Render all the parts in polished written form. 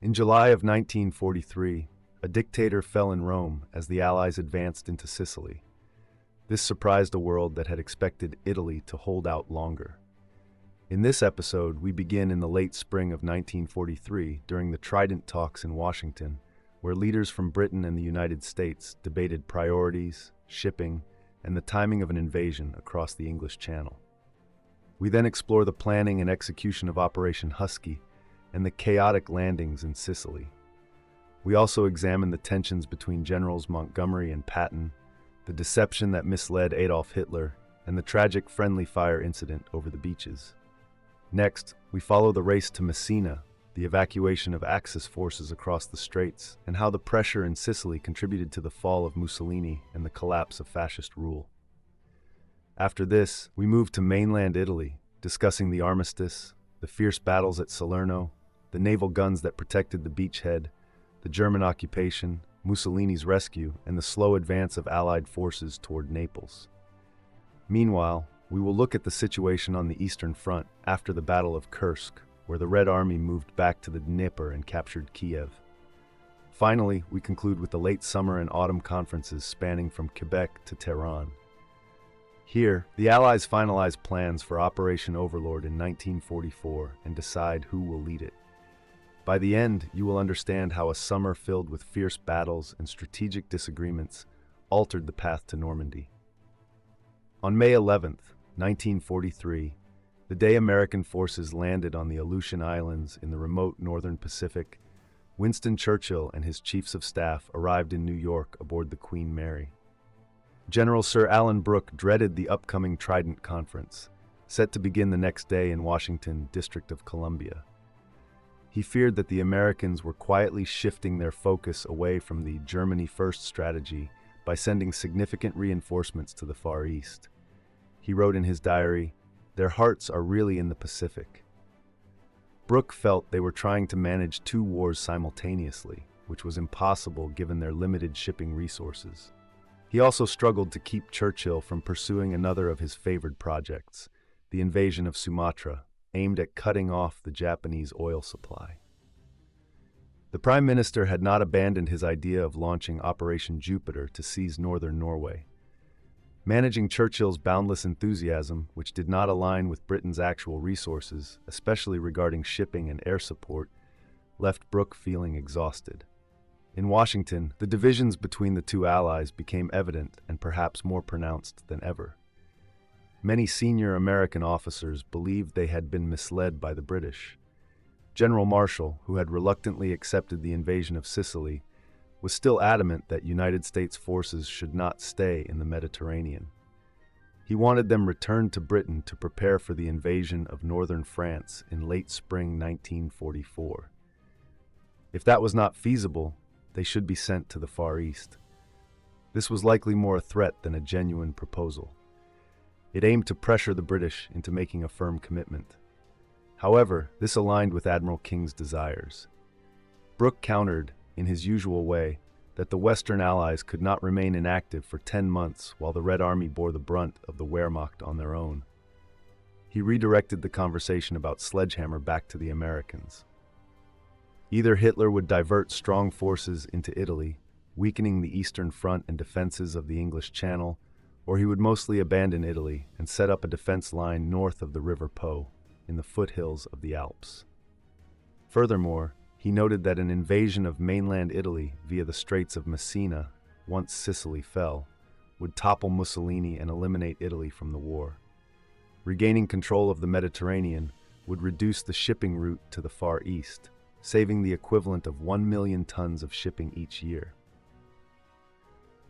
In July of 1943, a dictator fell in Rome as the Allies advanced into Sicily. This surprised a world that had expected Italy to hold out longer. In this episode, we begin in the late spring of 1943 during the Trident talks in Washington, where leaders from Britain and the United States debated priorities, shipping, and the timing of an invasion across the English Channel. We then explore the planning and execution of Operation Husky and the chaotic landings in Sicily. We also examine the tensions between Generals Montgomery and Patton, the deception that misled Adolf Hitler, and the tragic friendly fire incident over the beaches. Next, we follow the race to Messina, the evacuation of Axis forces across the straits, and how the pressure in Sicily contributed to the fall of Mussolini and the collapse of fascist rule. After this, we move to mainland Italy, discussing the armistice, the fierce battles at Salerno, the naval guns that protected the beachhead, the German occupation, Mussolini's rescue, and the slow advance of Allied forces toward Naples. Meanwhile, we will look at the situation on the Eastern Front after the Battle of Kursk, where the Red Army moved back to the Dnieper and captured Kiev. Finally, we conclude with the late summer and autumn conferences spanning from Quebec to Tehran. Here, the Allies finalize plans for Operation Overlord in 1944 and decide who will lead it. By the end, you will understand how a summer filled with fierce battles and strategic disagreements altered the path to Normandy. On May 11th, 1943, the day American forces landed on the Aleutian Islands in the remote northern Pacific, Winston Churchill and his chiefs of staff arrived in New York aboard the Queen Mary. General Sir Alan Brooke dreaded the upcoming Trident Conference, set to begin the next day in Washington, District of Columbia. He feared that the Americans were quietly shifting their focus away from the Germany First strategy by sending significant reinforcements to the Far East. He wrote in his diary, "Their hearts are really in the Pacific." Brooke felt they were trying to manage two wars simultaneously, which was impossible given their limited shipping resources. He also struggled to keep Churchill from pursuing another of his favored projects, the invasion of Sumatra, aimed at cutting off the Japanese oil supply. The Prime Minister had not abandoned his idea of launching Operation Jupiter to seize northern Norway. Managing Churchill's boundless enthusiasm, which did not align with Britain's actual resources, especially regarding shipping and air support, left Brooke feeling exhausted. In Washington, the divisions between the two allies became evident and perhaps more pronounced than ever. Many senior American officers believed they had been misled by the British. General Marshall, who had reluctantly accepted the invasion of Sicily, was still adamant that United States forces should not stay in the Mediterranean. He wanted them returned to Britain to prepare for the invasion of northern France in late spring 1944. If that was not feasible, they should be sent to the Far East. This was likely more a threat than a genuine proposal. It aimed to pressure the British into making a firm commitment. However, this aligned with Admiral King's desires. Brooke countered, in his usual way, that the Western Allies could not remain inactive for 10 months while the Red Army bore the brunt of the Wehrmacht on their own. He redirected the conversation about sledgehammer back to the Americans. Either Hitler would divert strong forces into Italy, weakening the Eastern Front and defenses of the English Channel, or he would mostly abandon Italy and set up a defense line north of the River Po, in the foothills of the Alps. Furthermore, he noted that an invasion of mainland Italy via the Straits of Messina, once Sicily fell, would topple Mussolini and eliminate Italy from the war. Regaining control of the Mediterranean would reduce the shipping route to the Far East, saving the equivalent of 1 million tons of shipping each year.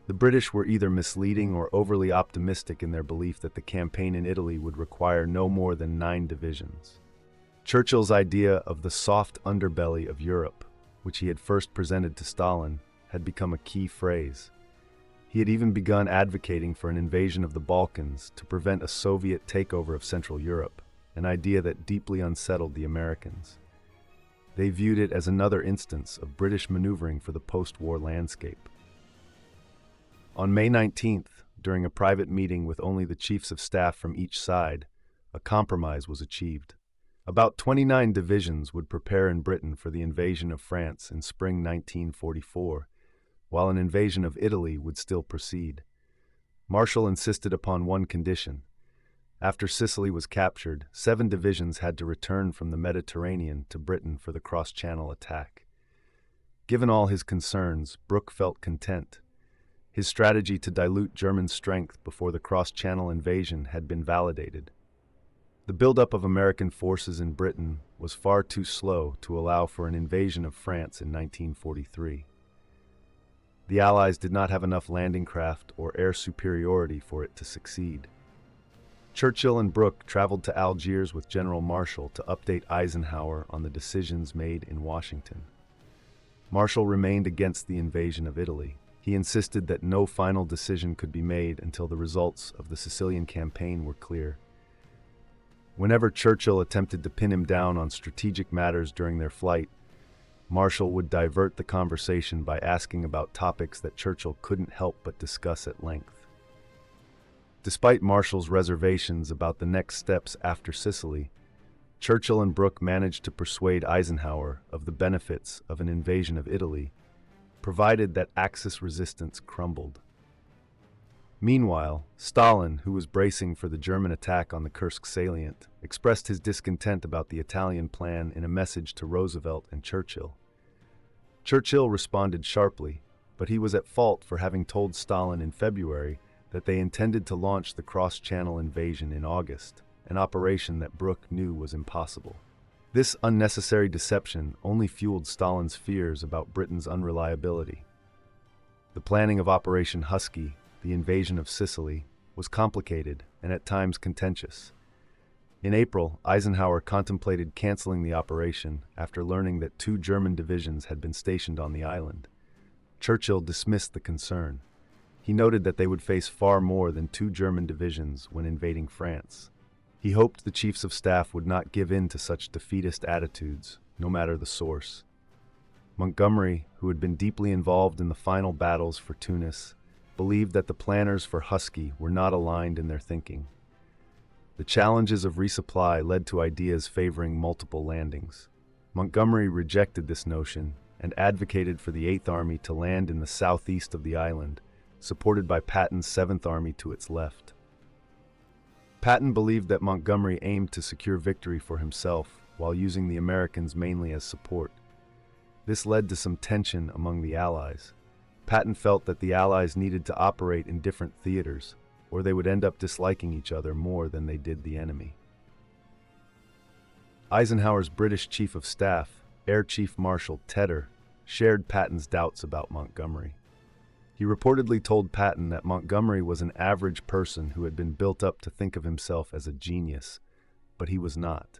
The British were either misleading or overly optimistic in their belief that the campaign in Italy would require no more than 9 divisions. Churchill's idea of the soft underbelly of Europe, which he had first presented to Stalin, had become a key phrase. He had even begun advocating for an invasion of the Balkans to prevent a Soviet takeover of Central Europe, an idea that deeply unsettled the Americans. They viewed it as another instance of British maneuvering for the post-war landscape. On May 19th, during a private meeting with only the chiefs of staff from each side, a compromise was achieved. About 29 divisions would prepare in Britain for the invasion of France in spring 1944, while an invasion of Italy would still proceed. Marshall insisted upon one condition. After Sicily was captured, 7 divisions had to return from the Mediterranean to Britain for the cross-channel attack. Given all his concerns, Brooke felt content. His strategy to dilute German strength before the cross-channel invasion had been validated. The buildup of American forces in Britain was far too slow to allow for an invasion of France in 1943. The Allies did not have enough landing craft or air superiority for it to succeed. Churchill and Brooke traveled to Algiers with General Marshall to update Eisenhower on the decisions made in Washington. Marshall remained against the invasion of Italy. He insisted that no final decision could be made until the results of the Sicilian campaign were clear. Whenever Churchill attempted to pin him down on strategic matters during their flight, Marshall would divert the conversation by asking about topics that Churchill couldn't help but discuss at length. Despite Marshall's reservations about the next steps after Sicily, Churchill and Brooke managed to persuade Eisenhower of the benefits of an invasion of Italy, provided that Axis resistance crumbled. Meanwhile, Stalin, who was bracing for the German attack on the Kursk salient, expressed his discontent about the Italian plan in a message to Roosevelt and Churchill. Churchill responded sharply, but he was at fault for having told Stalin in February that they intended to launch the cross-channel invasion in August, an operation that Brooke knew was impossible. This unnecessary deception only fueled Stalin's fears about Britain's unreliability. The planning of Operation Husky, the invasion of Sicily, was complicated and at times contentious. In April, Eisenhower contemplated canceling the operation after learning that 2 German divisions had been stationed on the island. Churchill dismissed the concern. He noted that they would face far more than 2 German divisions when invading France. He hoped the chiefs of staff would not give in to such defeatist attitudes, no matter the source. Montgomery, who had been deeply involved in the final battles for Tunis, believed that the planners for Husky were not aligned in their thinking. The challenges of resupply led to ideas favoring multiple landings. Montgomery rejected this notion and advocated for the 8th Army to land in the southeast of the island, supported by Patton's 7th Army to its left. Patton believed that Montgomery aimed to secure victory for himself while using the Americans mainly as support. This led to some tension among the Allies. Patton felt that the Allies needed to operate in different theaters, or they would end up disliking each other more than they did the enemy. Eisenhower's British Chief of Staff, Air Chief Marshal Tedder, shared Patton's doubts about Montgomery. He reportedly told Patton that Montgomery was an average person who had been built up to think of himself as a genius, but he was not.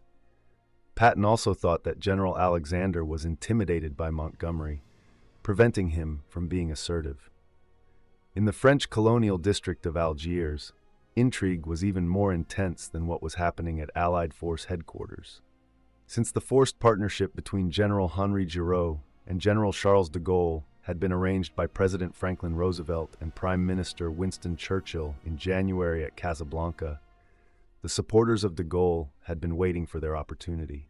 Patton also thought that General Alexander was intimidated by Montgomery, preventing him from being assertive. In the French colonial district of Algiers, intrigue was even more intense than what was happening at Allied Force headquarters. Since the forced partnership between General Henri Giraud and General Charles de Gaulle had been arranged by President Franklin Roosevelt and Prime Minister Winston Churchill in January at Casablanca, the supporters of de Gaulle had been waiting for their opportunity.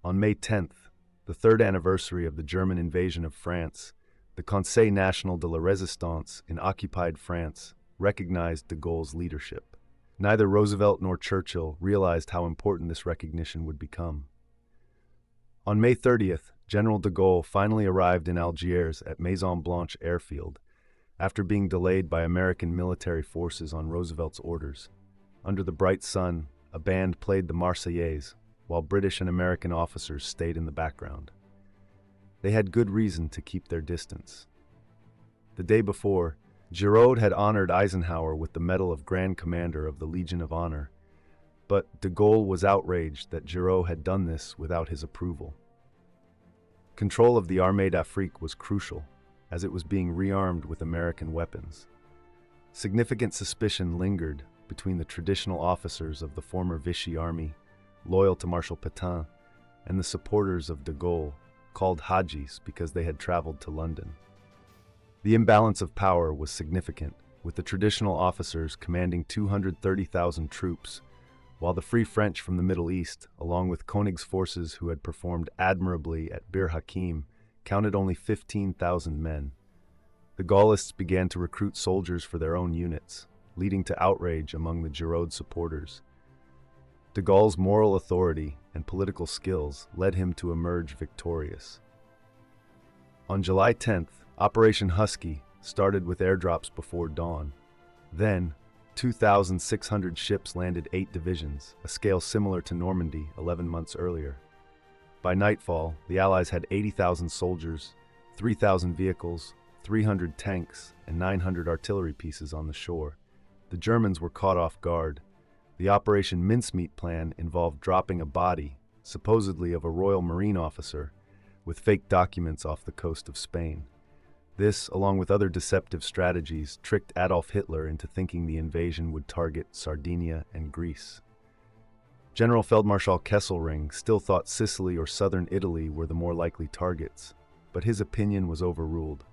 On May 10th, the 3rd anniversary of the German invasion of France, the Conseil National de la Résistance in occupied France recognized de Gaulle's leadership. Neither Roosevelt nor Churchill realized how important this recognition would become. On May 30th, General de Gaulle finally arrived in Algiers at Maison Blanche airfield, after being delayed by American military forces on Roosevelt's orders. Under the bright sun, a band played the Marseillaise, while British and American officers stayed in the background. They had good reason to keep their distance. The day before, Giraud had honored Eisenhower with the Medal of Grand Commander of the Legion of Honor, but de Gaulle was outraged that Giraud had done this without his approval. Control of the Armée d'Afrique was crucial, as it was being rearmed with American weapons. Significant suspicion lingered between the traditional officers of the former Vichy Army, loyal to Marshal Pétain, and the supporters of de Gaulle, called Hajis because they had traveled to London. The imbalance of power was significant, with the traditional officers commanding 230,000 troops, while the Free French from the Middle East, along with Koenig's forces who had performed admirably at Bir Hakeim, counted only 15,000 men. The Gaullists began to recruit soldiers for their own units, leading to outrage among the Giraud supporters. De Gaulle's moral authority and political skills led him to emerge victorious. On July 10th, Operation Husky started with airdrops before dawn. Then, 2,600 ships landed 8 divisions, a scale similar to Normandy 11 months earlier. By nightfall, the Allies had 80,000 soldiers, 3,000 vehicles, 300 tanks, and 900 artillery pieces on the shore. The Germans were caught off guard. The Operation Mincemeat plan involved dropping a body, supposedly of a Royal Marine officer, with fake documents off the coast of Spain. This, along with other deceptive strategies, tricked Adolf Hitler into thinking the invasion would target Sardinia and Greece. General Feldmarschall Kesselring still thought Sicily or southern Italy were the more likely targets, but his opinion was overruled.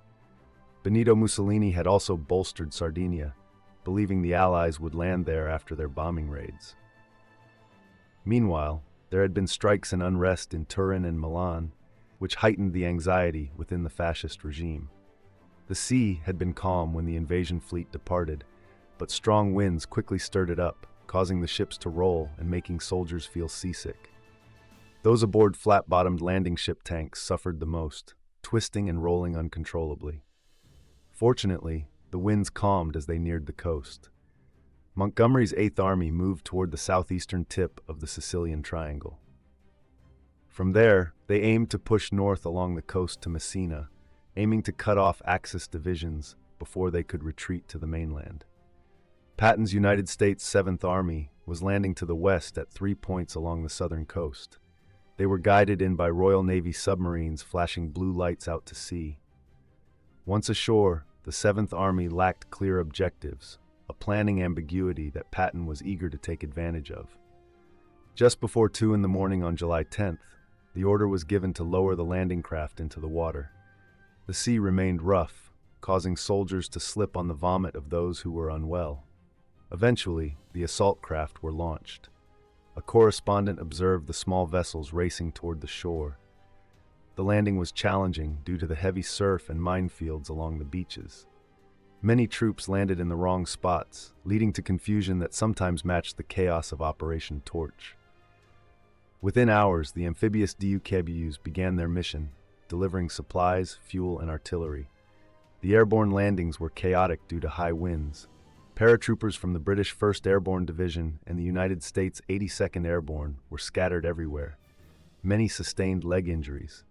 Benito Mussolini had also bolstered Sardinia, believing the Allies would land there after their bombing raids. Meanwhile, there had been strikes and unrest in Turin and Milan, which heightened the anxiety within the fascist regime. The sea had been calm when the invasion fleet departed, but strong winds quickly stirred it up, causing the ships to roll and making soldiers feel seasick. Those aboard flat-bottomed landing ship tanks suffered the most, twisting and rolling uncontrollably. Fortunately, the winds calmed as they neared the coast. Montgomery's Eighth Army moved toward the southeastern tip of the Sicilian Triangle. From there, they aimed to push north along the coast to Messina, aiming to cut off Axis divisions before they could retreat to the mainland. Patton's United States Seventh Army was landing to the west at 3 points along the southern coast. They were guided in by Royal Navy submarines flashing blue lights out to sea. Once ashore, the Seventh Army lacked clear objectives, a planning ambiguity that Patton was eager to take advantage of. Just before 2 in the morning on July 10th, the order was given to lower the landing craft into the water. The sea remained rough, causing soldiers to slip on the vomit of those who were unwell. Eventually, the assault craft were launched. A correspondent observed the small vessels racing toward the shore. The landing was challenging due to the heavy surf and minefields along the beaches. Many troops landed in the wrong spots, leading to confusion that sometimes matched the chaos of Operation Torch. Within hours, the amphibious DUKBUs began their mission, delivering supplies, fuel, and artillery. The airborne landings were chaotic due to high winds. Paratroopers from the British 1st Airborne Division and the United States 82nd Airborne were scattered everywhere. Many sustained leg injuries.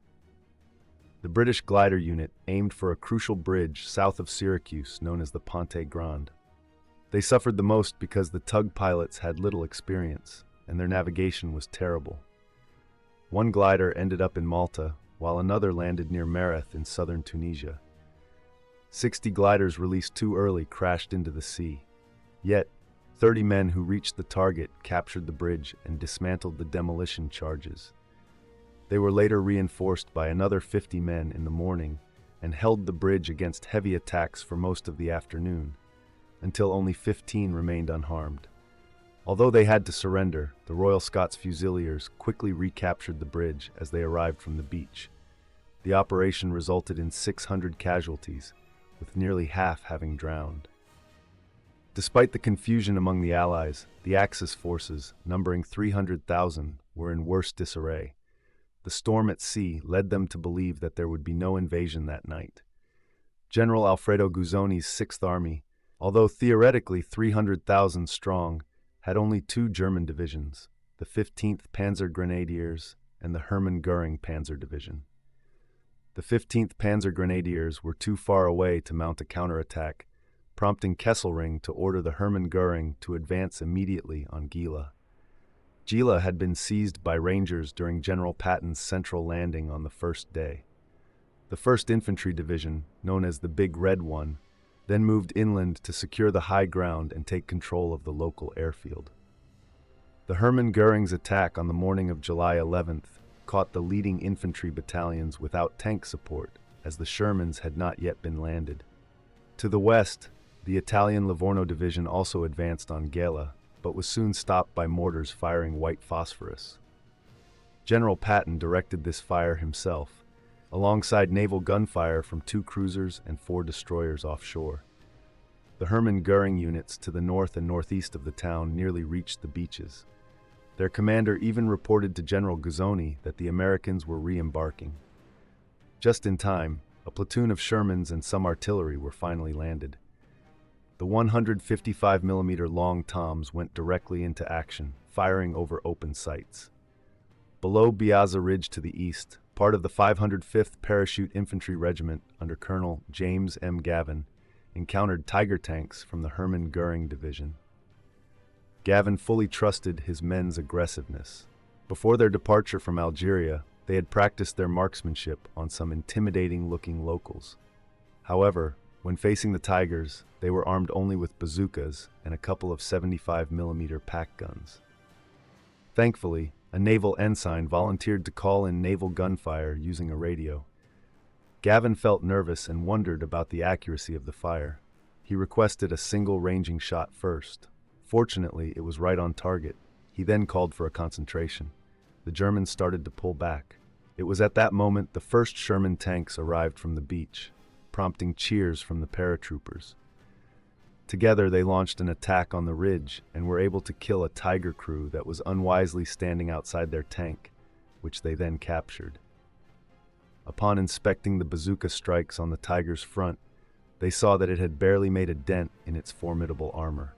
The British glider unit aimed for a crucial bridge south of Syracuse known as the Ponte Grande. They suffered the most because the tug pilots had little experience, and their navigation was terrible. One glider ended up in Malta, while another landed near Merith in southern Tunisia. 60 gliders released too early crashed into the sea. Yet, 30 men who reached the target captured the bridge and dismantled the demolition charges. They were later reinforced by another 50 men in the morning and held the bridge against heavy attacks for most of the afternoon, until only 15 remained unharmed. Although they had to surrender, the Royal Scots Fusiliers quickly recaptured the bridge as they arrived from the beach. The operation resulted in 600 casualties, with nearly half having drowned. Despite the confusion among the Allies, the Axis forces, numbering 300,000, were in worse disarray. The storm at sea led them to believe that there would be no invasion that night. General Alfredo Guzzoni's Sixth Army, although theoretically 300,000 strong, had only 2 German divisions, the 15th Panzer Grenadiers and the Hermann Göring Panzer Division. The 15th Panzer Grenadiers were too far away to mount a counterattack, prompting Kesselring to order the Hermann Göring to advance immediately on Gila. Gila had been seized by Rangers during General Patton's central landing on the first day. The 1st Infantry Division, known as the Big Red One, then moved inland to secure the high ground and take control of the local airfield. The Hermann Göring's attack on the morning of July 11th caught the leading infantry battalions without tank support, as the Shermans had not yet been landed. To the west, the Italian Livorno Division also advanced on Gela, but was soon stopped by mortars firing white phosphorus. General Patton directed this fire himself, alongside naval gunfire from 2 cruisers and 4 destroyers offshore. The Hermann Göring units to the north and northeast of the town nearly reached the beaches. Their commander even reported to General Guzzoni that the Americans were re-embarking. Just in time, a platoon of Shermans and some artillery were finally landed. The 155mm long toms went directly into action, firing over open sights. Below Biaza Ridge to the east, part of the 505th Parachute Infantry Regiment under Colonel James M. Gavin encountered Tiger tanks from the Hermann Göring Division. Gavin fully trusted his men's aggressiveness. Before their departure from Algeria, they had practiced their marksmanship on some intimidating-looking locals. However, when facing the Tigers, they were armed only with bazookas and a couple of 75mm pack guns. Thankfully, a naval ensign volunteered to call in naval gunfire using a radio. Gavin felt nervous and wondered about the accuracy of the fire. He requested a single ranging shot first. Fortunately, it was right on target. He then called for a concentration. The Germans started to pull back. It was at that moment the first Sherman tanks arrived from the beach, prompting cheers from the paratroopers. Together they launched an attack on the ridge and were able to kill a Tiger crew that was unwisely standing outside their tank, which they then captured. Upon inspecting the bazooka strikes on the Tiger's front, they saw that it had barely made a dent in its formidable armor.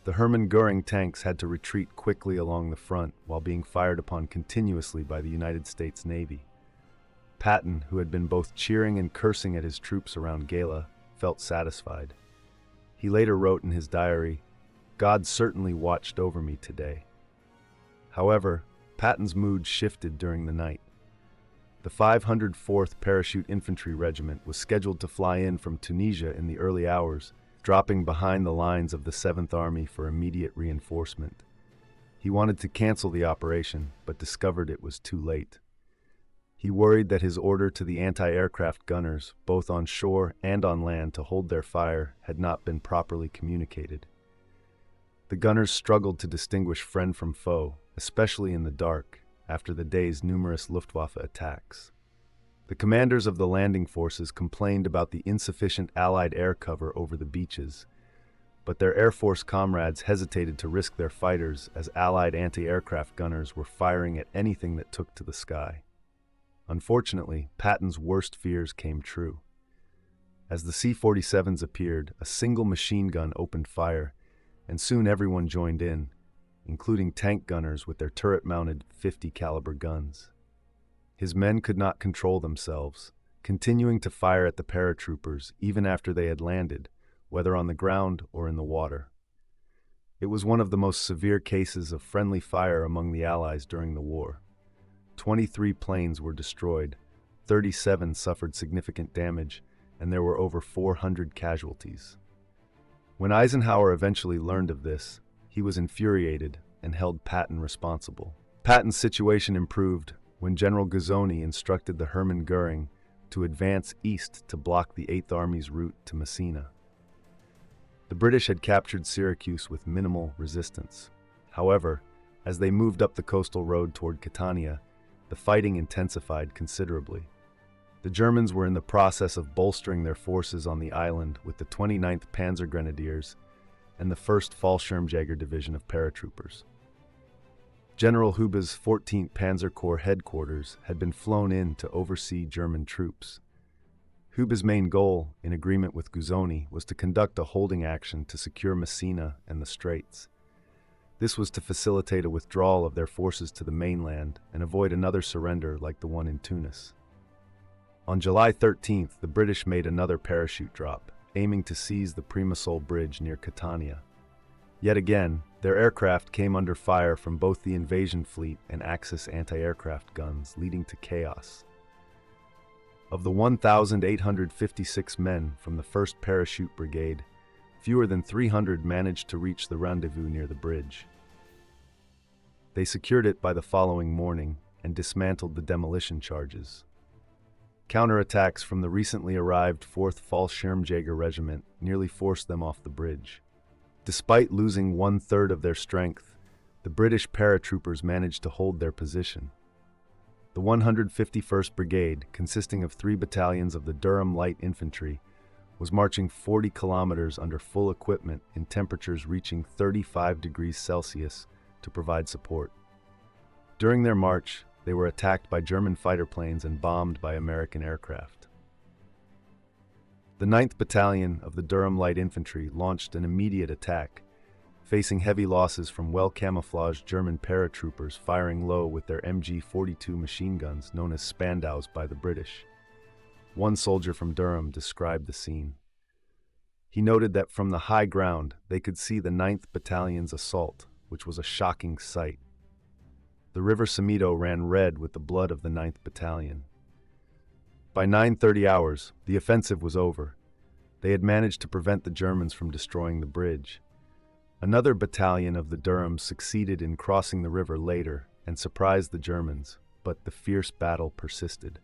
The Hermann Göring tanks had to retreat quickly along the front while being fired upon continuously by the United States Navy. Patton, who had been both cheering and cursing at his troops around Gela, felt satisfied. He later wrote in his diary, "God certainly watched over me today." However, Patton's mood shifted during the night. The 504th Parachute Infantry Regiment was scheduled to fly in from Tunisia in the early hours, dropping behind the lines of the 7th Army for immediate reinforcement. He wanted to cancel the operation, but discovered it was too late. He worried that his order to the anti-aircraft gunners, both on shore and on land, to hold their fire had not been properly communicated. The gunners struggled to distinguish friend from foe, especially in the dark, after the day's numerous Luftwaffe attacks. The commanders of the landing forces complained about the insufficient Allied air cover over the beaches, but their Air Force comrades hesitated to risk their fighters as Allied anti-aircraft gunners were firing at anything that took to the sky. Unfortunately, Patton's worst fears came true. As the C-47s appeared, a single machine gun opened fire, and soon everyone joined in, including tank gunners with their turret-mounted 50 caliber guns. His men could not control themselves, continuing to fire at the paratroopers even after they had landed, whether on the ground or in the water. It was one of the most severe cases of friendly fire among the Allies during the war. 23 planes were destroyed, 37 suffered significant damage, and there were over 400 casualties. When Eisenhower eventually learned of this, he was infuriated and held Patton responsible. Patton's situation improved when General Guzzoni instructed the Hermann Göring to advance east to block the 8th Army's route to Messina. The British had captured Syracuse with minimal resistance. However, as they moved up the coastal road toward Catania, the fighting intensified considerably. The Germans were in the process of bolstering their forces on the island with the 29th Panzer Grenadiers and the 1st Fallschirmjäger Division of paratroopers. General Hube's 14th Panzer Corps headquarters had been flown in to oversee German troops. Hube's main goal, in agreement with Guzzoni, was to conduct a holding action to secure Messina and the Straits. This was to facilitate a withdrawal of their forces to the mainland and avoid another surrender like the one in Tunis. On July 13th, the British made another parachute drop, aiming to seize the Primasol Bridge near Catania. Yet again, their aircraft came under fire from both the invasion fleet and Axis anti-aircraft guns, leading to chaos. Of the 1,856 men from the 1st Parachute Brigade, fewer than 300 managed to reach the rendezvous near the bridge. They secured it by the following morning and dismantled the demolition charges. Counterattacks from the recently arrived 4th Fallschirmjäger Regiment nearly forced them off the bridge. Despite losing one-third of their strength, the British paratroopers managed to hold their position. The 151st Brigade, consisting of 3 battalions of the Durham Light Infantry, was marching 40 kilometers under full equipment in temperatures reaching 35 degrees Celsius to provide support. During their march, they were attacked by German fighter planes and bombed by American aircraft. The 9th Battalion of the Durham Light Infantry launched an immediate attack, facing heavy losses from well-camouflaged German paratroopers firing low with their MG-42 machine guns known as Spandaus by the British. One soldier from Durham described the scene. He noted that from the high ground they could see the 9th Battalion's assault, which was a shocking sight. The River Samito ran red with the blood of the 9th Battalion. By 9:30 hours, the offensive was over. They had managed to prevent the Germans from destroying the bridge. Another battalion of the Durham succeeded in crossing the river later and surprised the Germans, but the fierce battle persisted.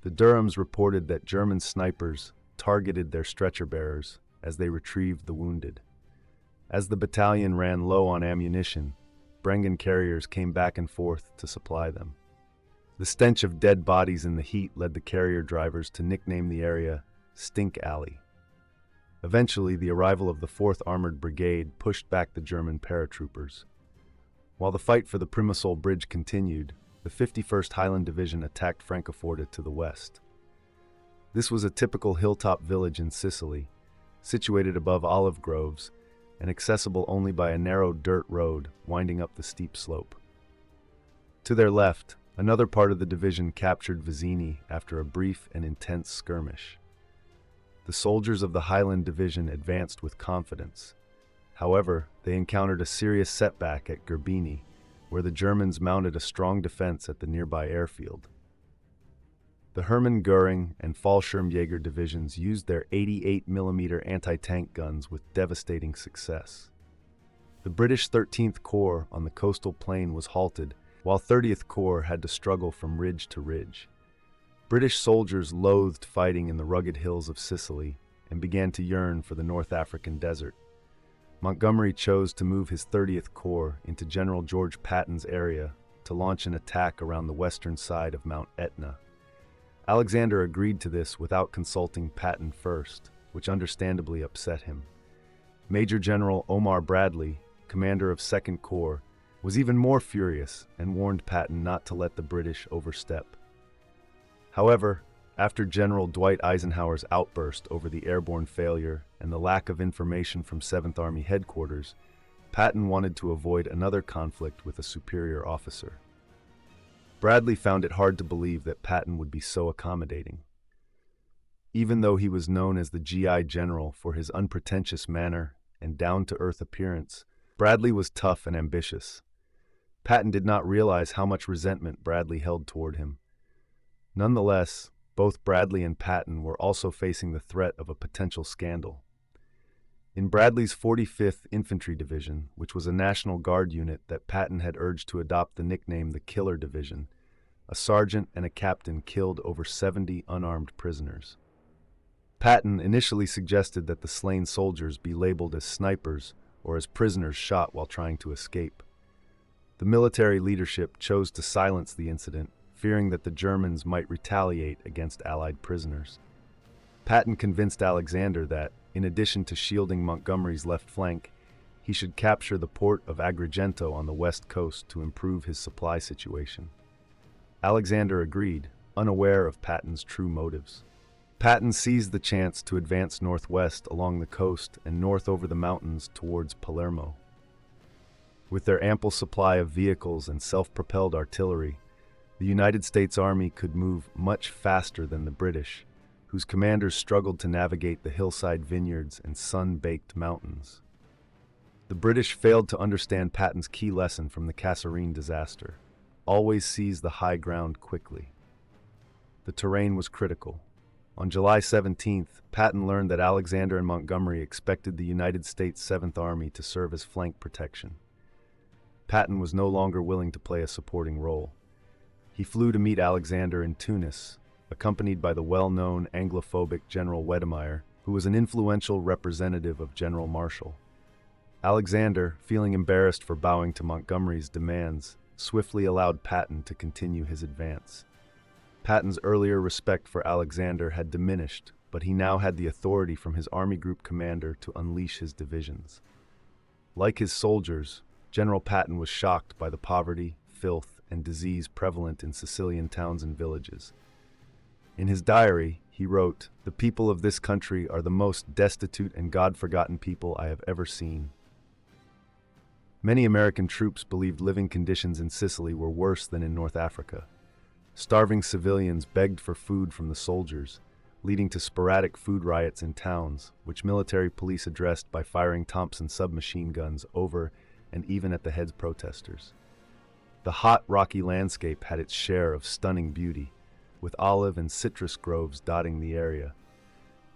The Durhams reported that German snipers targeted their stretcher-bearers as they retrieved the wounded. As the battalion ran low on ammunition, Brengen carriers came back and forth to supply them. The stench of dead bodies in the heat led the carrier drivers to nickname the area Stink Alley. Eventually, the arrival of the 4th Armored Brigade pushed back the German paratroopers. While the fight for the Primosole Bridge continued, the 51st Highland Division attacked Francoforte to the west. This was a typical hilltop village in Sicily, situated above olive groves and accessible only by a narrow dirt road winding up the steep slope. To their left, another part of the division captured Vizzini after a brief and intense skirmish. The soldiers of the Highland Division advanced with confidence. However, they encountered a serious setback at Gerbini, where the Germans mounted a strong defense at the nearby airfield. The Hermann Göring and Fallschirmjäger divisions used their 88mm anti-tank guns with devastating success. The British 13th Corps on the coastal plain was halted, while 30th Corps had to struggle from ridge to ridge. British soldiers loathed fighting in the rugged hills of Sicily and began to yearn for the North African desert. Montgomery chose to move his 30th Corps into General George Patton's area to launch an attack around the western side of Mount Etna. Alexander agreed to this without consulting Patton first, which understandably upset him. Major General Omar Bradley, commander of 2nd Corps, was even more furious and warned Patton not to let the British overstep. However, after General Dwight Eisenhower's outburst over the airborne failure and the lack of information from 7th Army headquarters, Patton wanted to avoid another conflict with a superior officer. Bradley found it hard to believe that Patton would be so accommodating. Even though he was known as the GI General for his unpretentious manner and down-to-earth appearance, Bradley was tough and ambitious. Patton did not realize how much resentment Bradley held toward him. Nonetheless, both Bradley and Patton were also facing the threat of a potential scandal. In Bradley's 45th Infantry Division, which was a National Guard unit that Patton had urged to adopt the nickname the Killer Division, a sergeant and a captain killed over 70 unarmed prisoners. Patton initially suggested that the slain soldiers be labeled as snipers or as prisoners shot while trying to escape. The military leadership chose to silence the incident, fearing that the Germans might retaliate against Allied prisoners. Patton convinced Alexander that, in addition to shielding Montgomery's left flank, he should capture the port of Agrigento on the west coast to improve his supply situation. Alexander agreed, unaware of Patton's true motives. Patton seized the chance to advance northwest along the coast and north over the mountains towards Palermo. With their ample supply of vehicles and self-propelled artillery, the United States Army could move much faster than the British, whose commanders struggled to navigate the hillside vineyards and sun-baked mountains. The British failed to understand Patton's key lesson from the Kasserine disaster: always seize the high ground quickly. The terrain was critical. On July 17th, Patton learned that Alexander and Montgomery expected the United States 7th Army to serve as flank protection. Patton was no longer willing to play a supporting role. He flew to meet Alexander in Tunis, accompanied by the well-known Anglophobic General Wedemeyer, who was an influential representative of General Marshall. Alexander, feeling embarrassed for bowing to Montgomery's demands, swiftly allowed Patton to continue his advance. Patton's earlier respect for Alexander had diminished, but he now had the authority from his army group commander to unleash his divisions. Like his soldiers, General Patton was shocked by the poverty, filth, and disease prevalent in Sicilian towns and villages. In his diary, he wrote, "The people of this country are the most destitute and God-forgotten people I have ever seen." Many American troops believed living conditions in Sicily were worse than in North Africa. Starving civilians begged for food from the soldiers, leading to sporadic food riots in towns, which military police addressed by firing Thompson submachine guns over and even at the head protesters. The hot, rocky landscape had its share of stunning beauty, with olive and citrus groves dotting the area.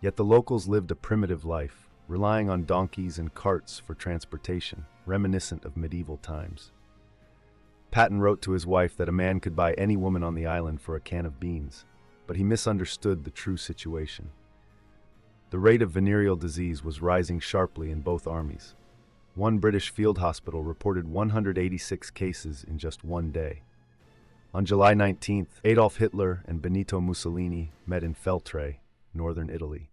Yet the locals lived a primitive life, relying on donkeys and carts for transportation, reminiscent of medieval times. Patton wrote to his wife that a man could buy any woman on the island for a can of beans, but he misunderstood the true situation. The rate of venereal disease was rising sharply in both armies. One British field hospital reported 186 cases in just one day. On July 19th, Adolf Hitler and Benito Mussolini met in Feltre, northern Italy.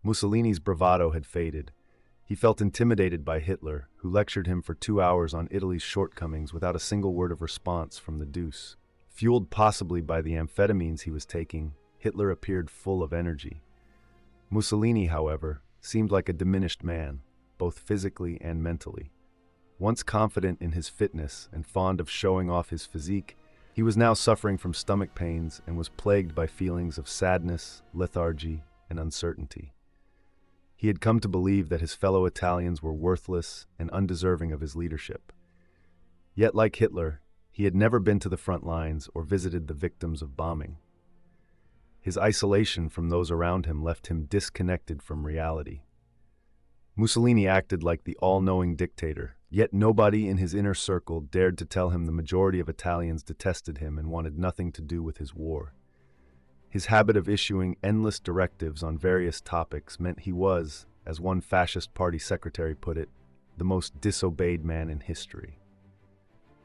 Mussolini's bravado had faded. He felt intimidated by Hitler, who lectured him for 2 hours on Italy's shortcomings without a single word of response from the deuce. Fueled possibly by the amphetamines he was taking, Hitler appeared full of energy. Mussolini, however, seemed like a diminished man, both physically and mentally. Once confident in his fitness and fond of showing off his physique, he was now suffering from stomach pains and was plagued by feelings of sadness, lethargy, and uncertainty. He had come to believe that his fellow Italians were worthless and undeserving of his leadership. Yet, like Hitler, he had never been to the front lines or visited the victims of bombing. His isolation from those around him left him disconnected from reality. Mussolini acted like the all-knowing dictator, yet nobody in his inner circle dared to tell him the majority of Italians detested him and wanted nothing to do with his war. His habit of issuing endless directives on various topics meant he was, as one fascist party secretary put it, the most disobeyed man in history.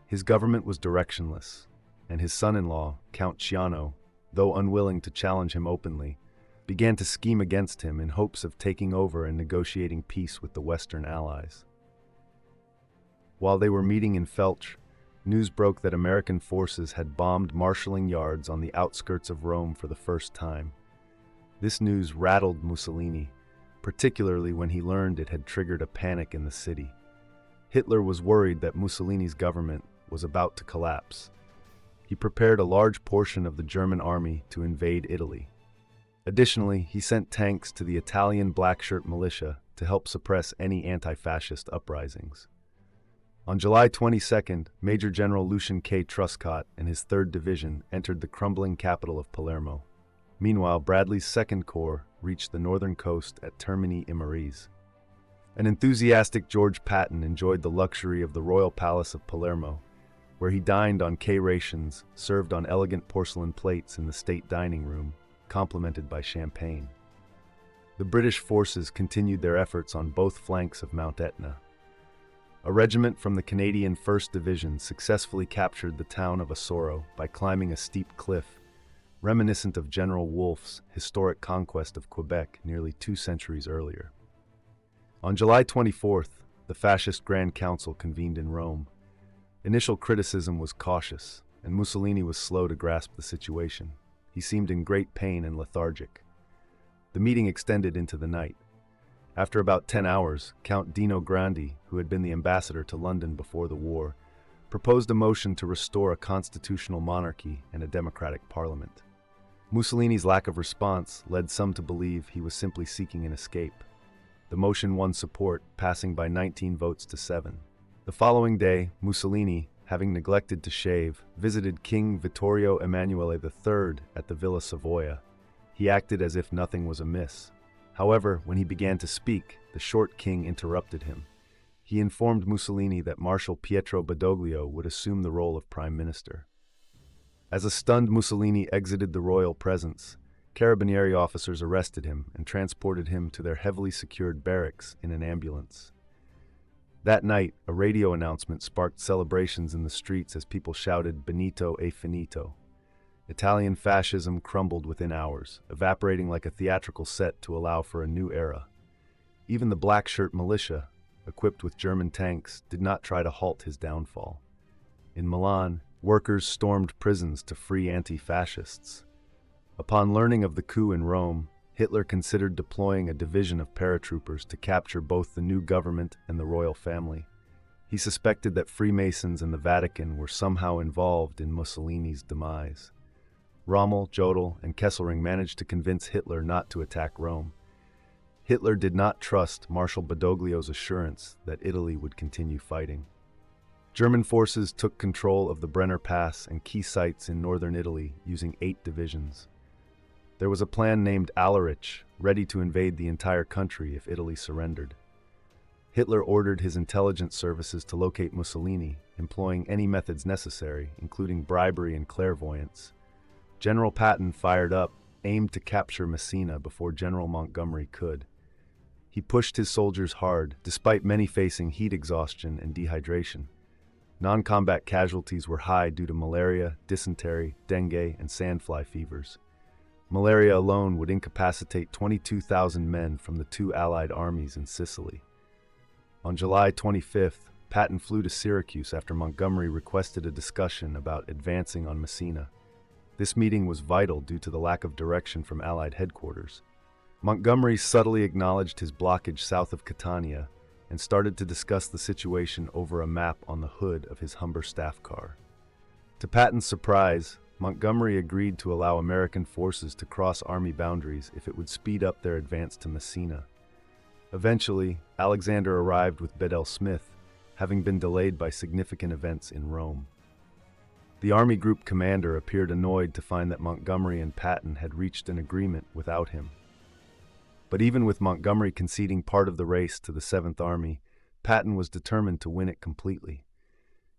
His government was directionless, and his son-in-law, Count Ciano, though unwilling to challenge him openly, began to scheme against him in hopes of taking over and negotiating peace with the Western Allies. While they were meeting in Feltre, news broke that American forces had bombed marshalling yards on the outskirts of Rome for the first time. This news rattled Mussolini, particularly when he learned it had triggered a panic in the city. Hitler was worried that Mussolini's government was about to collapse. He prepared a large portion of the German army to invade Italy. Additionally, he sent tanks to the Italian blackshirt militia to help suppress any anti-fascist uprisings. On July 22nd, Major General Lucian K. Truscott and his 3rd Division entered the crumbling capital of Palermo. Meanwhile, Bradley's 2nd Corps reached the northern coast at Termini Imerese. An enthusiastic George Patton enjoyed the luxury of the royal palace of Palermo, where he dined on K rations served on elegant porcelain plates in the state dining room, complemented by champagne. The British forces continued their efforts on both flanks of Mount Etna. A regiment from the Canadian 1st Division successfully captured the town of Osoro by climbing a steep cliff, reminiscent of General Wolfe's historic conquest of Quebec nearly 2 centuries earlier. On July 24th, the fascist Grand Council convened in Rome. Initial criticism was cautious, and Mussolini was slow to grasp the situation. He seemed in great pain and lethargic. The meeting extended into the night. After about 10 hours, Count Dino Grandi, who had been the ambassador to London before the war, proposed a motion to restore a constitutional monarchy and a democratic parliament. Mussolini's lack of response led some to believe he was simply seeking an escape. The motion won support, passing by 19 votes to 7. The following day, Mussolini, having neglected to shave, visited King Vittorio Emanuele III at the Villa Savoia. He acted as if nothing was amiss. However, when he began to speak, the short king interrupted him. He informed Mussolini that Marshal Pietro Badoglio would assume the role of prime minister. As a stunned Mussolini exited the royal presence, Carabinieri officers arrested him and transported him to their heavily secured barracks in an ambulance. That night, a radio announcement sparked celebrations in the streets as people shouted "Benito è finito." Italian fascism crumbled within hours, evaporating like a theatrical set to allow for a new era. Even the black shirt militia, equipped with German tanks, did not try to halt his downfall. In Milan, workers stormed prisons to free anti-fascists. Upon learning of the coup in Rome, Hitler considered deploying a division of paratroopers to capture both the new government and the royal family. He suspected that Freemasons and the Vatican were somehow involved in Mussolini's demise. Rommel, Jodl, and Kesselring managed to convince Hitler not to attack Rome. Hitler did not trust Marshal Badoglio's assurance that Italy would continue fighting. German forces took control of the Brenner Pass and key sites in northern Italy using 8 divisions. There was a plan named Alaric, ready to invade the entire country if Italy surrendered. Hitler ordered his intelligence services to locate Mussolini, employing any methods necessary, including bribery and clairvoyance. General Patton, fired up, aimed to capture Messina before General Montgomery could. He pushed his soldiers hard, despite many facing heat exhaustion and dehydration. Non-combat casualties were high due to malaria, dysentery, dengue, and sandfly fevers. Malaria alone would incapacitate 22,000 men from the 2 Allied armies in Sicily. On July 25th, Patton flew to Syracuse after Montgomery requested a discussion about advancing on Messina. This meeting was vital due to the lack of direction from Allied headquarters. Montgomery subtly acknowledged his blockage south of Catania and started to discuss the situation over a map on the hood of his Humber staff car. To Patton's surprise, Montgomery agreed to allow American forces to cross army boundaries if it would speed up their advance to Messina. Eventually, Alexander arrived with Bedell Smith, having been delayed by significant events in Rome. The Army Group commander appeared annoyed to find that Montgomery and Patton had reached an agreement without him. But even with Montgomery conceding part of the race to the 7th Army, Patton was determined to win it completely.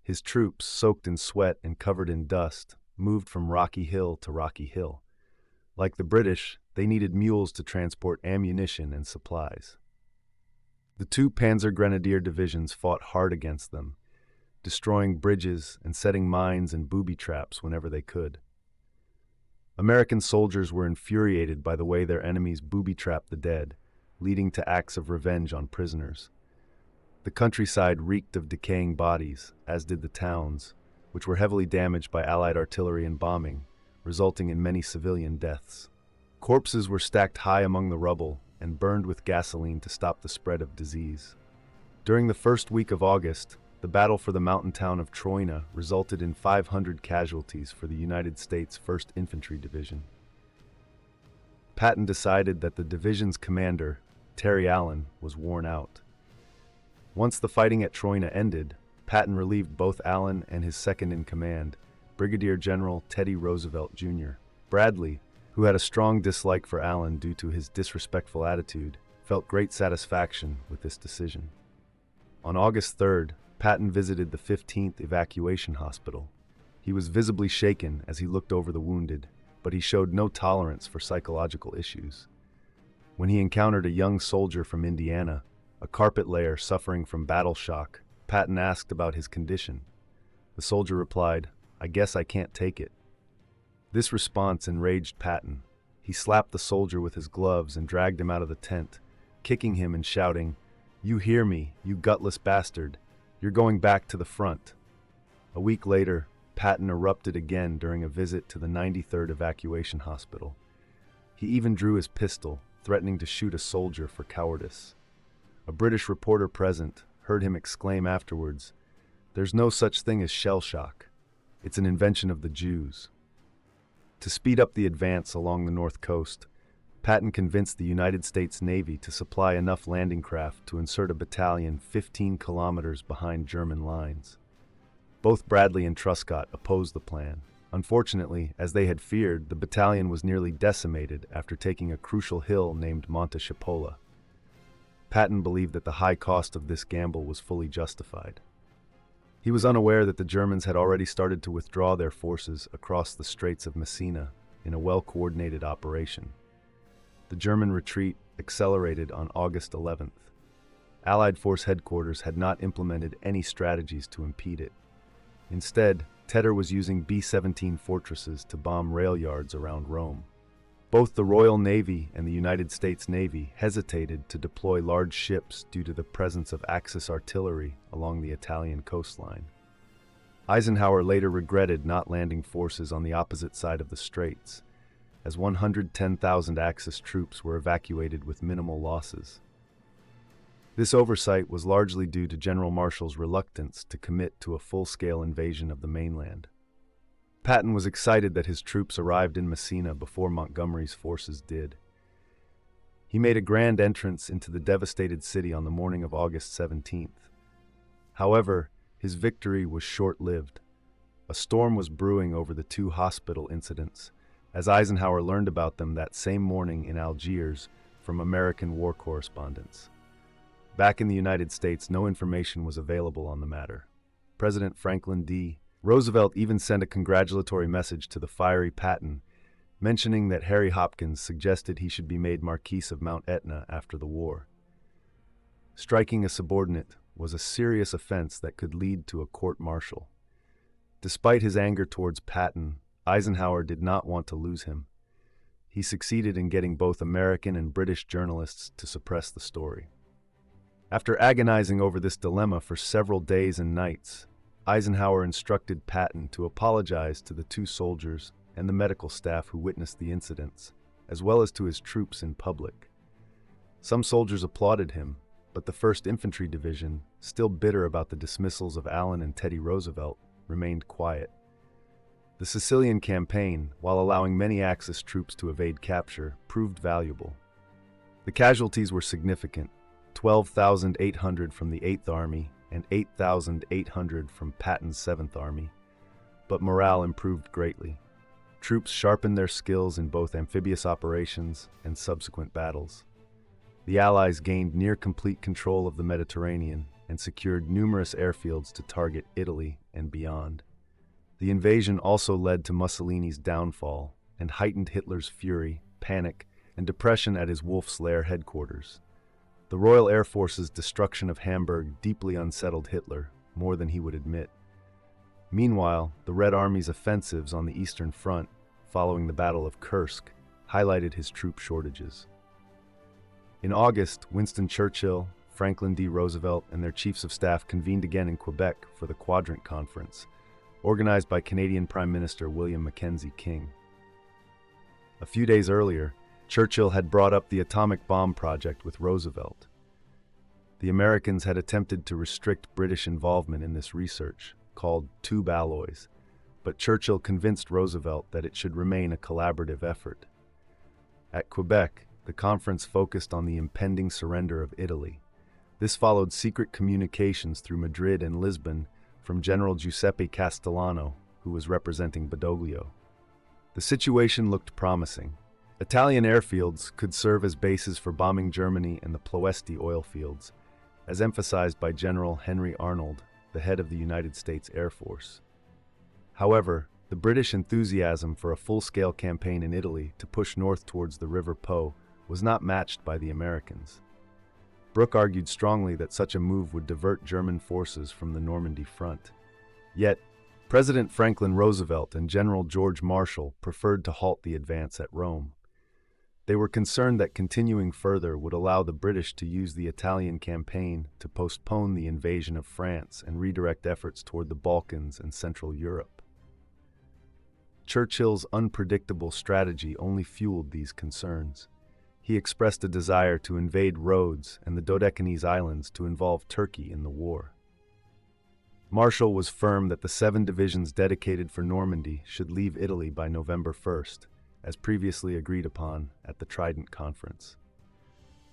His troops, soaked in sweat and covered in dust, moved from Rocky Hill to Rocky Hill. Like the British, they needed mules to transport ammunition and supplies. The 2 Panzer Grenadier divisions fought hard against them, destroying bridges and setting mines and booby traps whenever they could. American soldiers were infuriated by the way their enemies booby-trapped the dead, leading to acts of revenge on prisoners. The countryside reeked of decaying bodies, as did the towns, which were heavily damaged by Allied artillery and bombing, resulting in many civilian deaths. Corpses were stacked high among the rubble and burned with gasoline to stop the spread of disease. During the first week of August, the battle for the mountain town of Troina resulted in 500 casualties for the United States 1st Infantry Division. Patton decided that the division's commander, Terry Allen, was worn out. Once the fighting at Troina ended, Patton relieved both Allen and his second-in-command, Brigadier General Teddy Roosevelt, Jr. Bradley, who had a strong dislike for Allen due to his disrespectful attitude, felt great satisfaction with this decision. On August 3rd, Patton visited the 15th Evacuation Hospital. He was visibly shaken as he looked over the wounded, but he showed no tolerance for psychological issues. When he encountered a young soldier from Indiana, a carpet layer suffering from battle shock, Patton asked about his condition. The soldier replied, "I guess I can't take it." This response enraged Patton. He slapped the soldier with his gloves and dragged him out of the tent, kicking him and shouting, "You hear me, you gutless bastard. You're going back to the front." A week later, Patton erupted again during a visit to the 93rd Evacuation Hospital. He even drew his pistol, threatening to shoot a soldier for cowardice. A British reporter present heard him exclaim afterwards, "There's no such thing as shell shock. It's an invention of the Jews." To speed up the advance along the north coast, Patton convinced the United States Navy to supply enough landing craft to insert a battalion 15 kilometers behind German lines. Both Bradley and Truscott opposed the plan. Unfortunately, as they had feared, the battalion was nearly decimated after taking a crucial hill named Monte Cipolla. Patton believed that the high cost of this gamble was fully justified. He was unaware that the Germans had already started to withdraw their forces across the Straits of Messina in a well-coordinated operation. The German retreat accelerated on August 11th. Allied Force Headquarters had not implemented any strategies to impede it. Instead, Tedder was using B-17 fortresses to bomb rail yards around Rome. Both the Royal Navy and the United States Navy hesitated to deploy large ships due to the presence of Axis artillery along the Italian coastline. Eisenhower later regretted not landing forces on the opposite side of the straits, as 110,000 Axis troops were evacuated with minimal losses. This oversight was largely due to General Marshall's reluctance to commit to a full-scale invasion of the mainland. Patton was excited that his troops arrived in Messina before Montgomery's forces did. He made a grand entrance into the devastated city on the morning of August 17th. However, his victory was short-lived. A storm was brewing over the two hospital incidents, as Eisenhower learned about them that same morning in Algiers from American war correspondents. Back in the United States, no information was available on the matter. President Franklin D. Roosevelt even sent a congratulatory message to the fiery Patton, mentioning that Harry Hopkins suggested he should be made Marquis of Mount Etna after the war. Striking a subordinate was a serious offense that could lead to a court-martial. Despite his anger towards Patton, Eisenhower did not want to lose him. He succeeded in getting both American and British journalists to suppress the story. After agonizing over this dilemma for several days and nights, Eisenhower instructed Patton to apologize to the two soldiers and the medical staff who witnessed the incidents, as well as to his troops in public. Some soldiers applauded him, but the 1st Infantry Division, still bitter about the dismissals of Allen and Teddy Roosevelt, remained quiet. The Sicilian campaign, while allowing many Axis troops to evade capture, proved valuable. The casualties were significant: 12,800 from the 8th Army and 8,800 from Patton's 7th Army, but morale improved greatly. Troops sharpened their skills in both amphibious operations and subsequent battles. The Allies gained near-complete control of the Mediterranean and secured numerous airfields to target Italy and beyond. The invasion also led to Mussolini's downfall and heightened Hitler's fury, panic, and depression at his Wolf's Lair headquarters. The Royal Air Force's destruction of Hamburg deeply unsettled Hitler, more than he would admit. Meanwhile, the Red Army's offensives on the Eastern Front, following the Battle of Kursk, highlighted his troop shortages. In August, Winston Churchill, Franklin D. Roosevelt, and their chiefs of staff convened again in Quebec for the Quadrant Conference, organized by Canadian Prime Minister William Mackenzie King. A few days earlier, Churchill had brought up the atomic bomb project with Roosevelt. The Americans had attempted to restrict British involvement in this research, called tube alloys, but Churchill convinced Roosevelt that it should remain a collaborative effort. At Quebec, the conference focused on the impending surrender of Italy. This followed secret communications through Madrid and Lisbon from General Giuseppe Castellano, who was representing Badoglio. The situation looked promising. Italian airfields could serve as bases for bombing Germany and the Ploesti oil fields, as emphasized by General Henry Arnold, the head of the United States Air Force. However, the British enthusiasm for a full-scale campaign in Italy to push north towards the River Po was not matched by the Americans. Brooke argued strongly that such a move would divert German forces from the Normandy front. Yet, President Franklin Roosevelt and General George Marshall preferred to halt the advance at Rome. They were concerned that continuing further would allow the British to use the Italian campaign to postpone the invasion of France and redirect efforts toward the Balkans and Central Europe. Churchill's unpredictable strategy only fueled these concerns. He expressed a desire to invade Rhodes and the Dodecanese Islands to involve Turkey in the war. Marshall was firm that the 7 divisions dedicated for Normandy should leave Italy by November 1st, as previously agreed upon at the Trident Conference.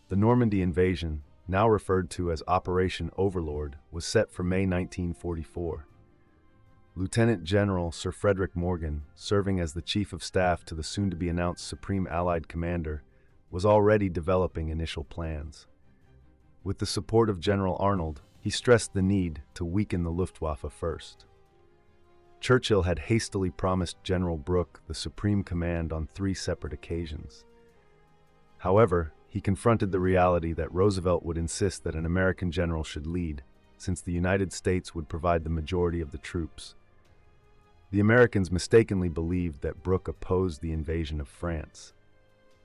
The Normandy invasion, now referred to as Operation Overlord, was set for May 1944. Lieutenant General Sir Frederick Morgan, serving as the Chief of Staff to the soon-to-be-announced Supreme Allied Commander, was already developing initial plans. With the support of General Arnold, he stressed the need to weaken the Luftwaffe first. Churchill had hastily promised General Brooke the supreme command on 3 separate occasions. However, he confronted the reality that Roosevelt would insist that an American general should lead, since the United States would provide the majority of the troops. The Americans mistakenly believed that Brooke opposed the invasion of France.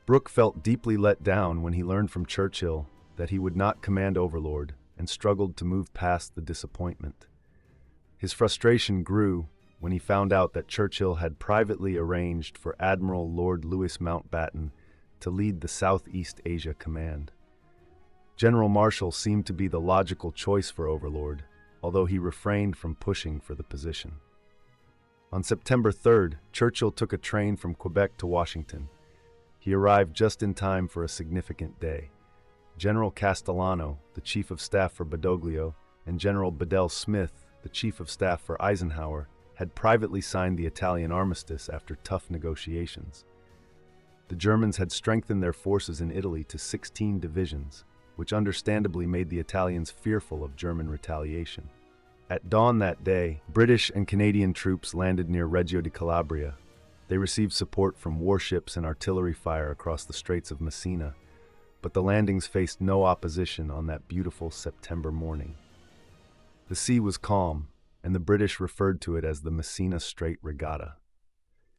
Brooke felt deeply let down when he learned from Churchill that he would not command overlord and struggled to move past the disappointment. His frustration grew when he found out that Churchill had privately arranged for Admiral Lord Louis Mountbatten to lead the Southeast Asia Command. General Marshall seemed to be the logical choice for overlord, although he refrained from pushing for the position. On September 3rd, Churchill took a train from Quebec to Washington. He arrived just in time for a significant day. General Castellano, the chief of staff for Badoglio, and General Bedell Smith, the chief of staff for Eisenhower, had privately signed the Italian armistice after tough negotiations. The Germans had strengthened their forces in Italy to 16 divisions, which understandably made the Italians fearful of German retaliation. At dawn that day, British and Canadian troops landed near Reggio di Calabria. They received support from warships and artillery fire across the Straits of Messina, but the landings faced no opposition on that beautiful September morning. The sea was calm, and the British referred to it as the Messina Strait Regatta.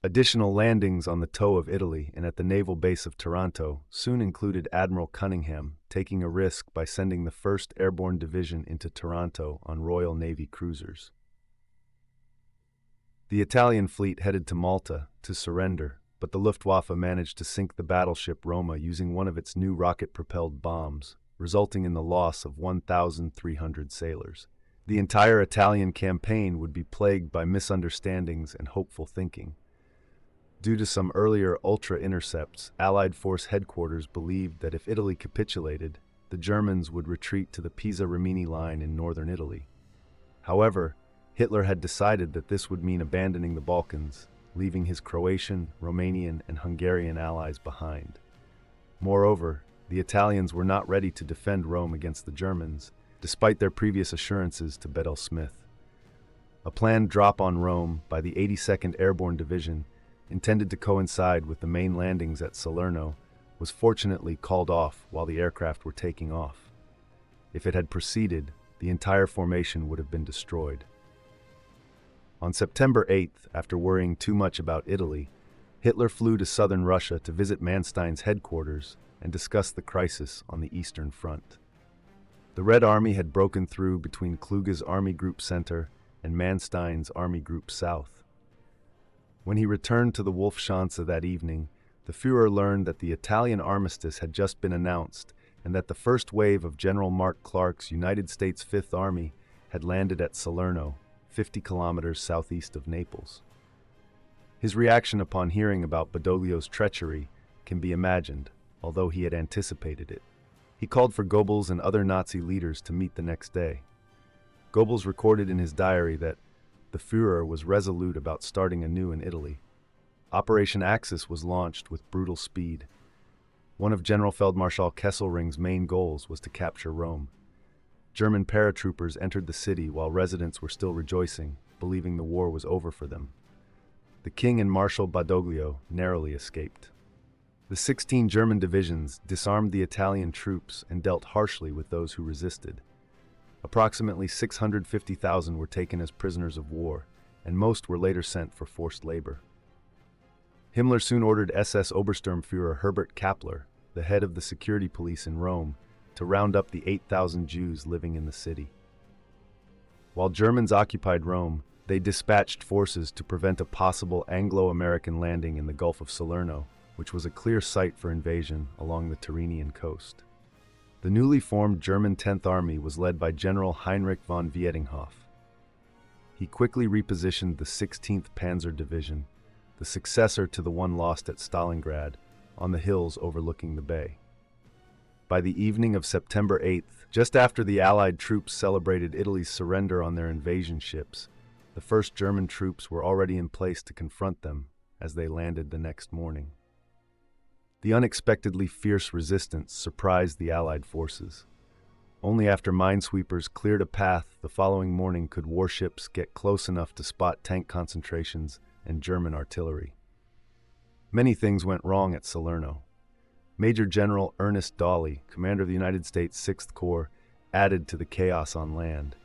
Additional landings on the toe of Italy and at the naval base of Taranto soon included Admiral Cunningham taking a risk by sending the 1st Airborne Division into Taranto on Royal Navy cruisers. The Italian fleet headed to Malta to surrender, but the Luftwaffe managed to sink the battleship Roma using one of its new rocket-propelled bombs, resulting in the loss of 1,300 sailors. The entire Italian campaign would be plagued by misunderstandings and hopeful thinking. Due to some earlier ultra-intercepts, Allied Force headquarters believed that if Italy capitulated, the Germans would retreat to the Pisa-Rimini line in northern Italy. However, Hitler had decided that this would mean abandoning the Balkans, leaving his Croatian, Romanian, and Hungarian allies behind. Moreover, the Italians were not ready to defend Rome against the Germans, despite their previous assurances to Bedell Smith. A planned drop on Rome by the 82nd Airborne Division, intended to coincide with the main landings at Salerno, was fortunately called off while the aircraft were taking off. If it had proceeded, the entire formation would have been destroyed. On September 8th, after worrying too much about Italy, Hitler flew to southern Russia to visit Manstein's headquarters and discuss the crisis on the Eastern Front. The Red Army had broken through between Kluge's Army Group Center and Manstein's Army Group South. When he returned to the Wolfschanze that evening, the Führer learned that the Italian armistice had just been announced and that the first wave of General Mark Clark's United States Fifth Army had landed at Salerno, 50 kilometers southeast of Naples. His reaction upon hearing about Badoglio's treachery can be imagined, although he had anticipated it. He called for Goebbels and other Nazi leaders to meet the next day. Goebbels recorded in his diary that the Führer was resolute about starting anew in Italy. Operation Axis was launched with brutal speed. One of General Feldmarschall Kesselring's main goals was to capture Rome. German paratroopers entered the city while residents were still rejoicing, believing the war was over for them. The king and Marshal Badoglio narrowly escaped. The 16 German divisions disarmed the Italian troops and dealt harshly with those who resisted. Approximately 650,000 were taken as prisoners of war, and most were later sent for forced labor. Himmler soon ordered SS Obersturmführer Herbert Kappler, the head of the security police in Rome, to round up the 8,000 Jews living in the city. While Germans occupied Rome, they dispatched forces to prevent a possible Anglo-American landing in the Gulf of Salerno, which was a clear site for invasion along the Tyrrhenian coast. The newly formed German 10th Army was led by General Heinrich von Vietinghoff. He quickly repositioned the 16th Panzer Division, the successor to the one lost at Stalingrad, on the hills overlooking the bay. By the evening of September 8th, just after the Allied troops celebrated Italy's surrender on their invasion ships, the first German troops were already in place to confront them as they landed the next morning. The unexpectedly fierce resistance surprised the Allied forces. Only after minesweepers cleared a path the following morning could warships get close enough to spot tank concentrations and German artillery. Many things went wrong at Salerno. Major General Ernest Dawley, commander of the United States Sixth Corps, added to the chaos on land.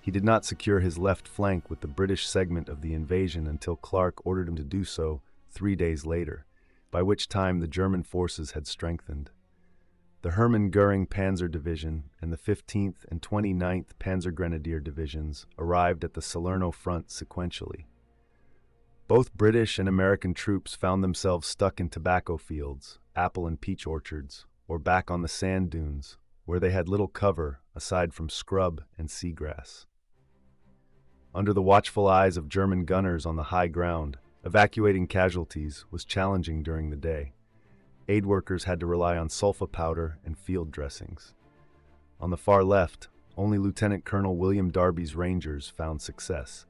He did not secure his left flank with the British segment of the invasion until Clark ordered him to do so 3 days later, by which time the German forces had strengthened. The Hermann Göring Panzer Division and the 15th and 29th Panzer Grenadier Divisions arrived at the Salerno front sequentially. Both British and American troops found themselves stuck in tobacco fields, apple and peach orchards, or back on the sand dunes, where they had little cover aside from scrub and seagrass. Under the watchful eyes of German gunners on the high ground, evacuating casualties was challenging during the day. Aid workers had to rely on sulfa powder and field dressings. On the far left, only Lieutenant Colonel William Darby's Rangers found success.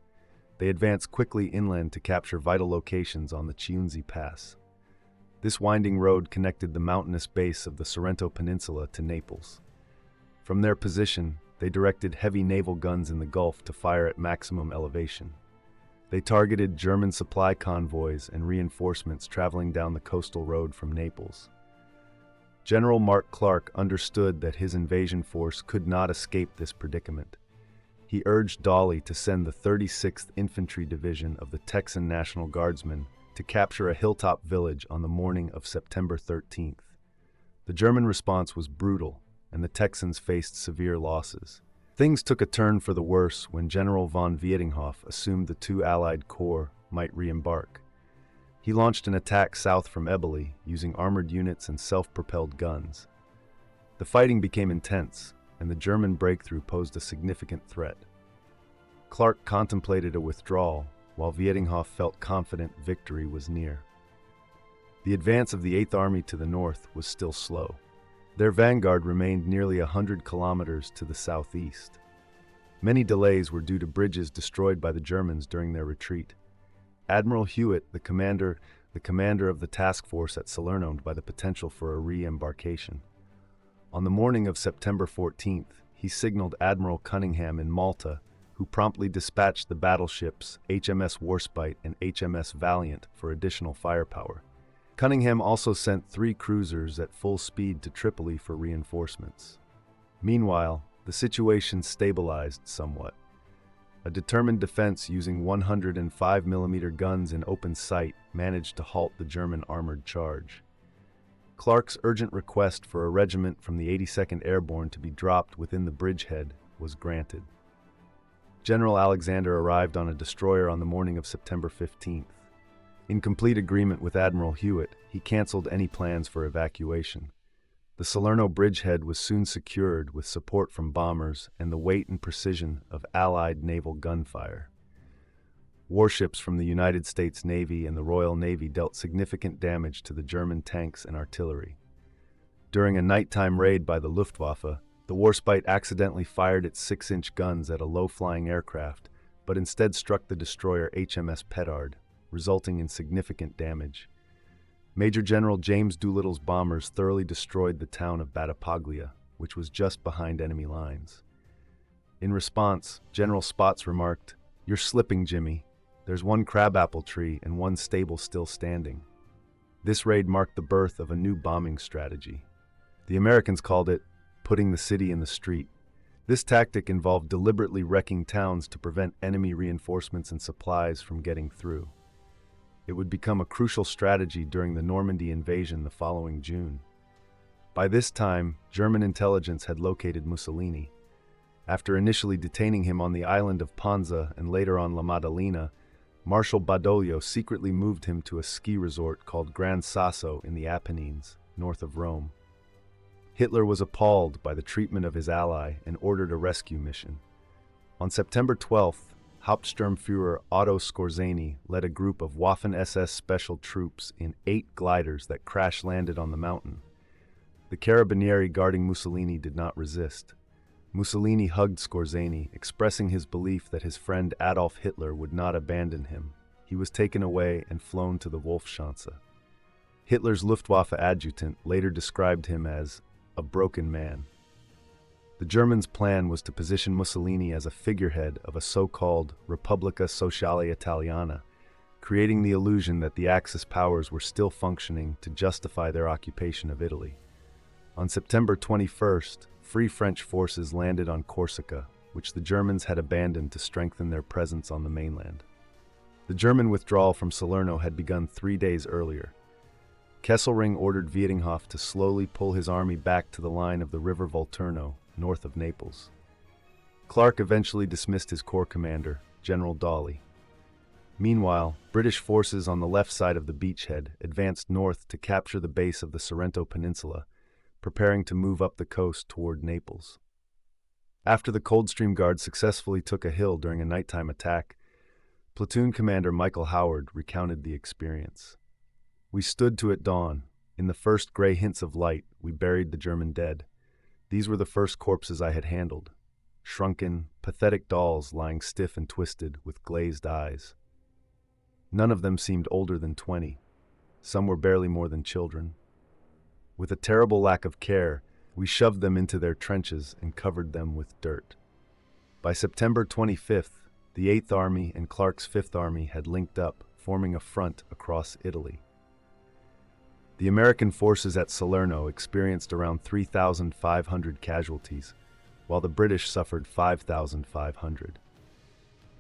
They advanced quickly inland to capture vital locations on the Chiunzi Pass. This winding road connected the mountainous base of the Sorrento Peninsula to Naples. From their position, they directed heavy naval guns in the Gulf to fire at maximum elevation. They targeted German supply convoys and reinforcements traveling down the coastal road from Naples. General Mark Clark understood that his invasion force could not escape this predicament. He urged Dawley to send the 36th Infantry Division of the Texan National Guardsmen to capture a hilltop village on the morning of September 13th. The German response was brutal, and the Texans faced severe losses. Things took a turn for the worse when General von Vietinghoff assumed the two Allied corps might re-embark. He launched an attack south from Eboli using armored units and self-propelled guns. The fighting became intense, and the German breakthrough posed a significant threat. Clark contemplated a withdrawal, while Vietinghoff felt confident victory was near. The advance of the Eighth Army to the north was still slow. Their vanguard remained nearly 100 kilometers to the southeast. Many delays were due to bridges destroyed by the Germans during their retreat. Admiral Hewitt, the commander of the task force at Salerno, by the potential for a re-embarkation. On the morning of September 14th, he signaled Admiral Cunningham in Malta, who promptly dispatched the battleships HMS Warspite and HMS Valiant for additional firepower. Cunningham also sent 3 cruisers at full speed to Tripoli for reinforcements. Meanwhile, the situation stabilized somewhat. A determined defense using 105mm guns in open sight managed to halt the German armored charge. Clark's urgent request for a regiment from the 82nd Airborne to be dropped within the bridgehead was granted. General Alexander arrived on a destroyer on the morning of September 15th. In complete agreement with Admiral Hewitt, he canceled any plans for evacuation. The Salerno bridgehead was soon secured with support from bombers and the weight and precision of Allied naval gunfire. Warships from the United States Navy and the Royal Navy dealt significant damage to the German tanks and artillery. During a nighttime raid by the Luftwaffe, the Warspite accidentally fired its 6-inch guns at a low-flying aircraft, but instead struck the destroyer HMS Petard, resulting in significant damage. Major General James Doolittle's bombers thoroughly destroyed the town of Battipaglia, which was just behind enemy lines. In response, General Spaatz remarked, "You're slipping, Jimmy. There's one crabapple tree and one stable still standing." This raid marked the birth of a new bombing strategy. The Americans called it putting the city in the street. This tactic involved deliberately wrecking towns to prevent enemy reinforcements and supplies from getting through. It would become a crucial strategy during the Normandy invasion the following June. By this time, German intelligence had located Mussolini. After initially detaining him on the island of Ponza and later on La Maddalena, Marshal Badoglio secretly moved him to a ski resort called Gran Sasso in the Apennines, north of Rome. Hitler was appalled by the treatment of his ally and ordered a rescue mission. On September 12th, Hauptsturmführer Otto Skorzeny led a group of Waffen-SS special troops in 8 gliders that crash-landed on the mountain. The carabinieri guarding Mussolini did not resist. Mussolini hugged Skorzeny, expressing his belief that his friend Adolf Hitler would not abandon him. He was taken away and flown to the Wolfschanze. Hitler's Luftwaffe adjutant later described him as a broken man. The Germans' plan was to position Mussolini as a figurehead of a so-called Repubblica Sociale Italiana, creating the illusion that the Axis powers were still functioning to justify their occupation of Italy. On September 21st, Free French forces landed on Corsica, which the Germans had abandoned to strengthen their presence on the mainland. The German withdrawal from Salerno had begun 3 days earlier. Kesselring ordered Vietinghoff to slowly pull his army back to the line of the river Volturno, north of Naples. Clark eventually dismissed his corps commander, General Dawley. Meanwhile, British forces on the left side of the beachhead advanced north to capture the base of the Sorrento Peninsula, preparing to move up the coast toward Naples. After the Coldstream Guard successfully took a hill during a nighttime attack, platoon commander Michael Howard recounted the experience. "We stood to at dawn. In the first gray hints of light, we buried the German dead. These were the first corpses I had handled. Shrunken, pathetic dolls lying stiff and twisted with glazed eyes. None of them seemed older than 20. Some were barely more than children. With a terrible lack of care, we shoved them into their trenches and covered them with dirt." By September 25th, the 8th Army and Clark's 5th Army had linked up, forming a front across Italy. The American forces at Salerno experienced around 3,500 casualties, while the British suffered 5,500.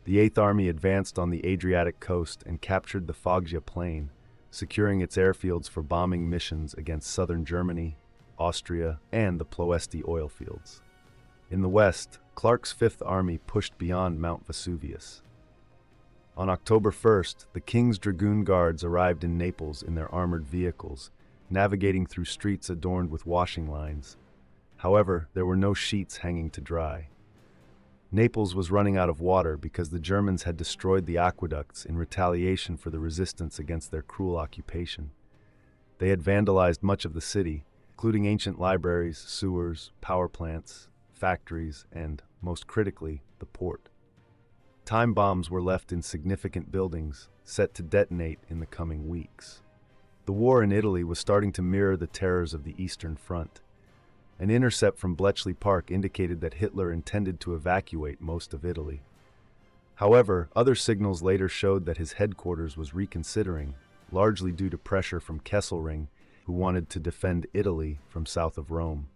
The 8th Army advanced on the Adriatic coast and captured the Foggia plain, securing its airfields for bombing missions against southern Germany, Austria, and the Ploesti oil fields. In the west, Clark's 5th Army pushed beyond Mount Vesuvius. On October 1st, the King's Dragoon Guards arrived in Naples in their armored vehicles, navigating through streets adorned with washing lines. However, there were no sheets hanging to dry. Naples was running out of water because the Germans had destroyed the aqueducts in retaliation for the resistance against their cruel occupation. They had vandalized much of the city, including ancient libraries, sewers, power plants, factories, and, most critically, the port. Time bombs were left in significant buildings, set to detonate in the coming weeks. The war in Italy was starting to mirror the terrors of the Eastern Front. An intercept from Bletchley Park indicated that Hitler intended to evacuate most of Italy. However, other signals later showed that his headquarters was reconsidering, largely due to pressure from Kesselring, who wanted to defend Italy from south of Rome.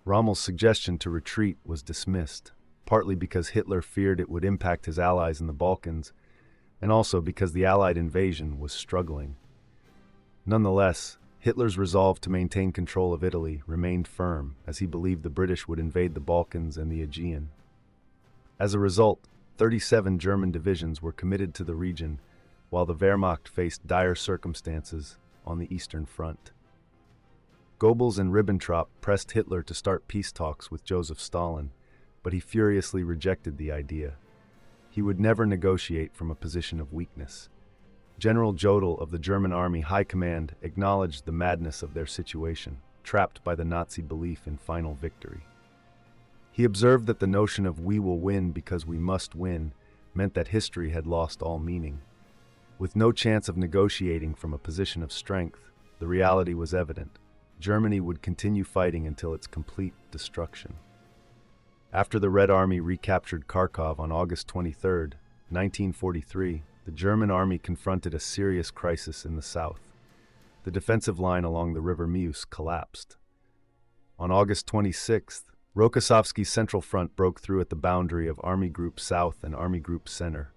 Rommel's suggestion to retreat was dismissed, partly because Hitler feared it would impact his allies in the Balkans, and also because the Allied invasion was struggling. Nonetheless, Hitler's resolve to maintain control of Italy remained firm, as he believed the British would invade the Balkans and the Aegean. As a result, 37 German divisions were committed to the region, while the Wehrmacht faced dire circumstances on the Eastern Front. Goebbels and Ribbentrop pressed Hitler to start peace talks with Joseph Stalin, but he furiously rejected the idea. He would never negotiate from a position of weakness. General Jodl of the German Army High Command acknowledged the madness of their situation, trapped by the Nazi belief in final victory. He observed that the notion of "we will win because we must win" meant that history had lost all meaning. With no chance of negotiating from a position of strength, the reality was evident. Germany would continue fighting until its complete destruction. After the Red Army recaptured Kharkov on August 23, 1943, the German army confronted a serious crisis in the south. The defensive line along the river Meuse collapsed. On August 26th, Rokossovsky's Central Front broke through at the boundary of Army Group South and Army Group Center.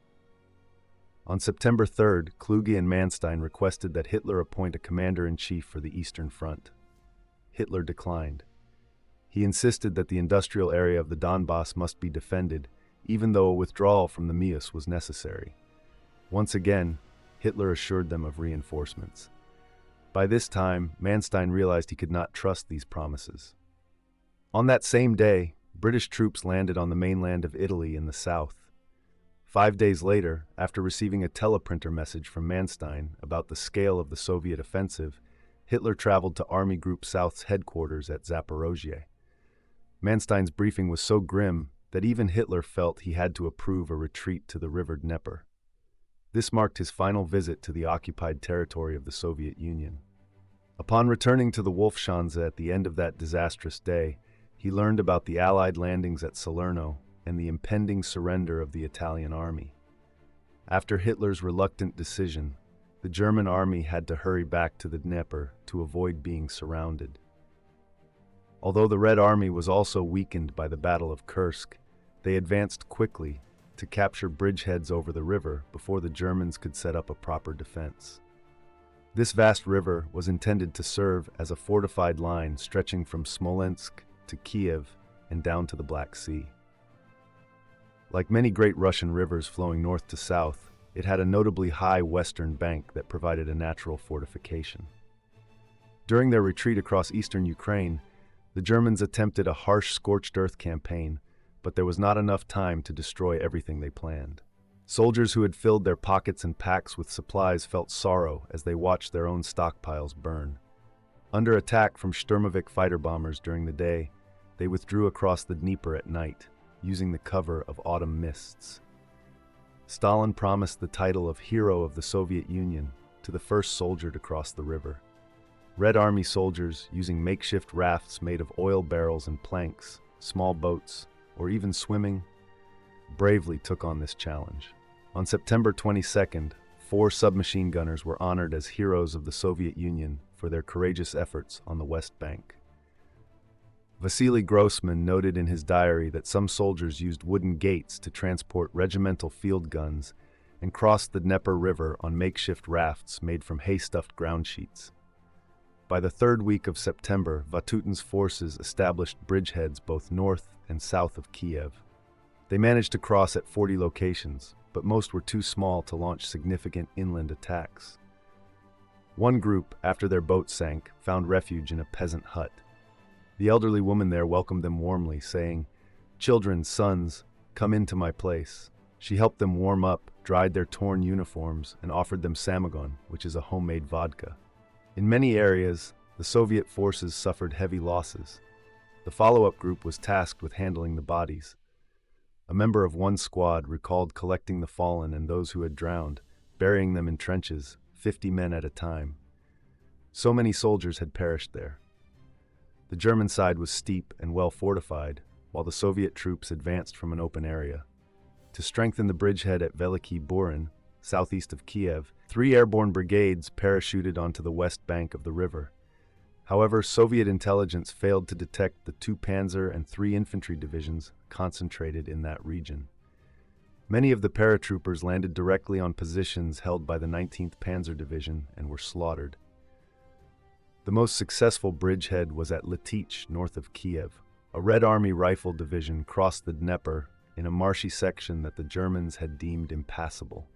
On September 3rd, Kluge and Manstein requested that Hitler appoint a commander-in-chief for the Eastern Front. Hitler declined. He insisted that the industrial area of the Donbass must be defended, even though a withdrawal from the Meuse was necessary. Once again, Hitler assured them of reinforcements. By this time, Manstein realized he could not trust these promises. On that same day, British troops landed on the mainland of Italy in the south. 5 days later, after receiving a teleprinter message from Manstein about the scale of the Soviet offensive, Hitler traveled to Army Group South's headquarters at Zaporozhye. Manstein's briefing was so grim that even Hitler felt he had to approve a retreat to the river Dnieper. This marked his final visit to the occupied territory of the Soviet Union. Upon returning to the Wolfschanze at the end of that disastrous day, he learned about the Allied landings at Salerno and the impending surrender of the Italian army. After Hitler's reluctant decision, the German army had to hurry back to the Dnieper to avoid being surrounded. Although the Red Army was also weakened by the Battle of Kursk, they advanced quickly to capture bridgeheads over the river before the Germans could set up a proper defense. This vast river was intended to serve as a fortified line stretching from Smolensk to Kiev and down to the Black Sea. Like many great Russian rivers flowing north to south, it had a notably high western bank that provided a natural fortification. During their retreat across eastern Ukraine, the Germans attempted a harsh scorched earth campaign, but there was not enough time to destroy everything they planned. Soldiers who had filled their pockets and packs with supplies felt sorrow as they watched their own stockpiles burn. Under attack from Sturmovik fighter bombers during the day, they withdrew across the Dnieper at night, using the cover of autumn mists. Stalin promised the title of Hero of the Soviet Union to the first soldier to cross the river. Red Army soldiers, using makeshift rafts made of oil barrels and planks, small boats, or even swimming, bravely took on this challenge. On September 22nd, 4 submachine gunners were honored as heroes of the Soviet Union for their courageous efforts on the West Bank. Vasily Grossman noted in his diary that some soldiers used wooden gates to transport regimental field guns and crossed the Dnieper River on makeshift rafts made from hay-stuffed ground sheets. By the 3rd week of September, Vatutin's forces established bridgeheads both north and south of Kiev. They managed to cross at 40 locations, but most were too small to launch significant inland attacks. One group, after their boat sank, found refuge in a peasant hut. The elderly woman there welcomed them warmly, saying, "Children, sons, come into my place." She helped them warm up, dried their torn uniforms, and offered them samagon, which is a homemade vodka. In many areas, the Soviet forces suffered heavy losses. The follow-up group was tasked with handling the bodies. A member of one squad recalled collecting the fallen and those who had drowned, burying them in trenches, 50 men at a time. So many soldiers had perished there. The German side was steep and well fortified, while the Soviet troops advanced from an open area. To strengthen the bridgehead at Veliky Burin, southeast of Kiev, 3 airborne brigades parachuted onto the west bank of the river. However, Soviet intelligence failed to detect the 2 panzer and 3 infantry divisions concentrated in that region. Many of the paratroopers landed directly on positions held by the 19th Panzer Division and were slaughtered. The most successful bridgehead was at Litych, north of Kiev. A Red Army rifle division crossed the Dnieper in a marshy section that the Germans had deemed impassable.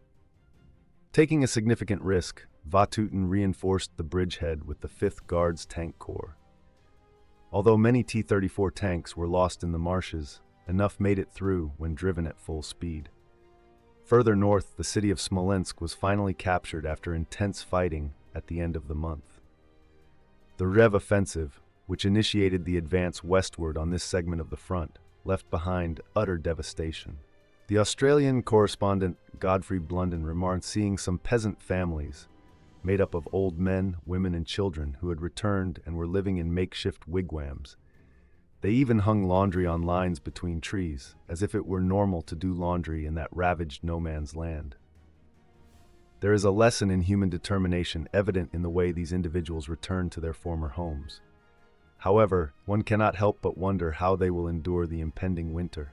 Taking a significant risk, Vatutin reinforced the bridgehead with the 5th Guards Tank Corps. Although many T-34 tanks were lost in the marshes, enough made it through when driven at full speed. Further north, the city of Smolensk was finally captured after intense fighting at the end of the month. The Rev offensive, which initiated the advance westward on this segment of the front, left behind utter devastation. The Australian correspondent Godfrey Blunden remarked seeing some peasant families made up of old men, women, and children who had returned and were living in makeshift wigwams. They even hung laundry on lines between trees, as if it were normal to do laundry in that ravaged no-man's land. There is a lesson in human determination evident in the way these individuals return to their former homes. However, one cannot help but wonder how they will endure the impending winter.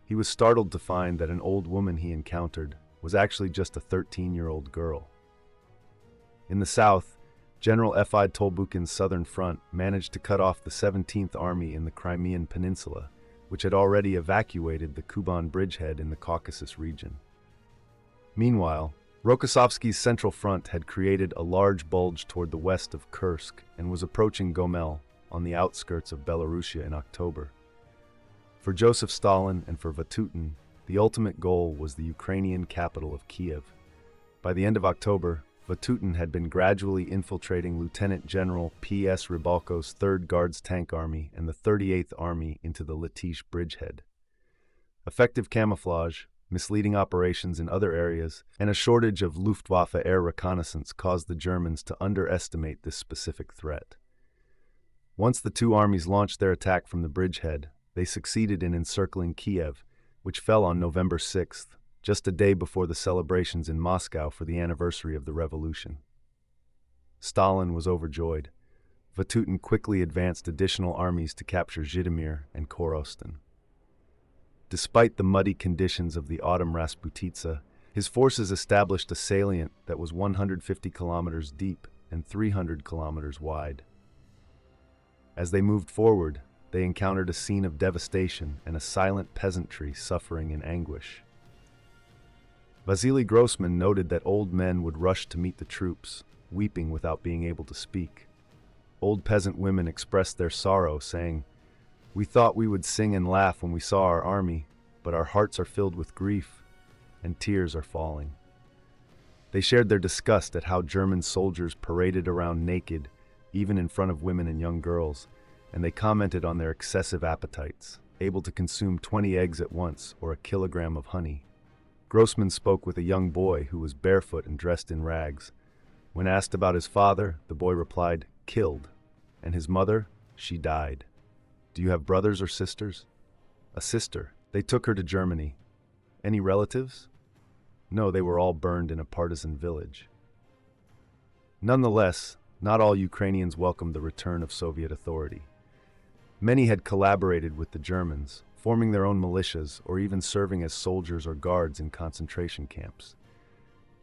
He was startled to find that an old woman he encountered was actually just a 13-year-old girl. In the south, General F.I. Tolbukin's southern front managed to cut off the 17th Army in the Crimean Peninsula, which had already evacuated the Kuban bridgehead in the Caucasus region. Meanwhile, Rokossovsky's central front had created a large bulge toward the west of Kursk and was approaching Gomel on the outskirts of Belarusia in October. For Joseph Stalin and for Vatutin, the ultimate goal was the Ukrainian capital of Kiev. By the end of October, Vatutin had been gradually infiltrating Lieutenant General P.S. Rybalko's 3rd Guards Tank Army and the 38th Army into the Litych bridgehead. Effective camouflage, misleading operations in other areas, and a shortage of Luftwaffe air reconnaissance caused the Germans to underestimate this specific threat. Once the 2 armies launched their attack from the bridgehead, they succeeded in encircling Kiev, which fell on November 6th, just a day before the celebrations in Moscow for the anniversary of the revolution. Stalin was overjoyed. Vatutin quickly advanced additional armies to capture Zhytomyr and Korostan. Despite the muddy conditions of the autumn Rasputitsa, his forces established a salient that was 150 kilometers deep and 300 kilometers wide. As they moved forward, they encountered a scene of devastation and a silent peasantry suffering in anguish. Vasily Grossman noted that old men would rush to meet the troops, weeping without being able to speak. Old peasant women expressed their sorrow, saying, "We thought we would sing and laugh when we saw our army, but our hearts are filled with grief, and tears are falling." They shared their disgust at how German soldiers paraded around naked, even in front of women and young girls, and they commented on their excessive appetites, able to consume 20 eggs at once or a kilogram of honey. Grossman spoke with a young boy who was barefoot and dressed in rags. When asked about his father, the boy replied, "Killed." And his mother? "She died." "Do you have brothers or sisters?" "A sister. They took her to Germany." "Any relatives?" "No, they were all burned in a partisan village." Nonetheless, not all Ukrainians welcomed the return of Soviet authority. Many had collaborated with the Germans, forming their own militias or even serving as soldiers or guards in concentration camps.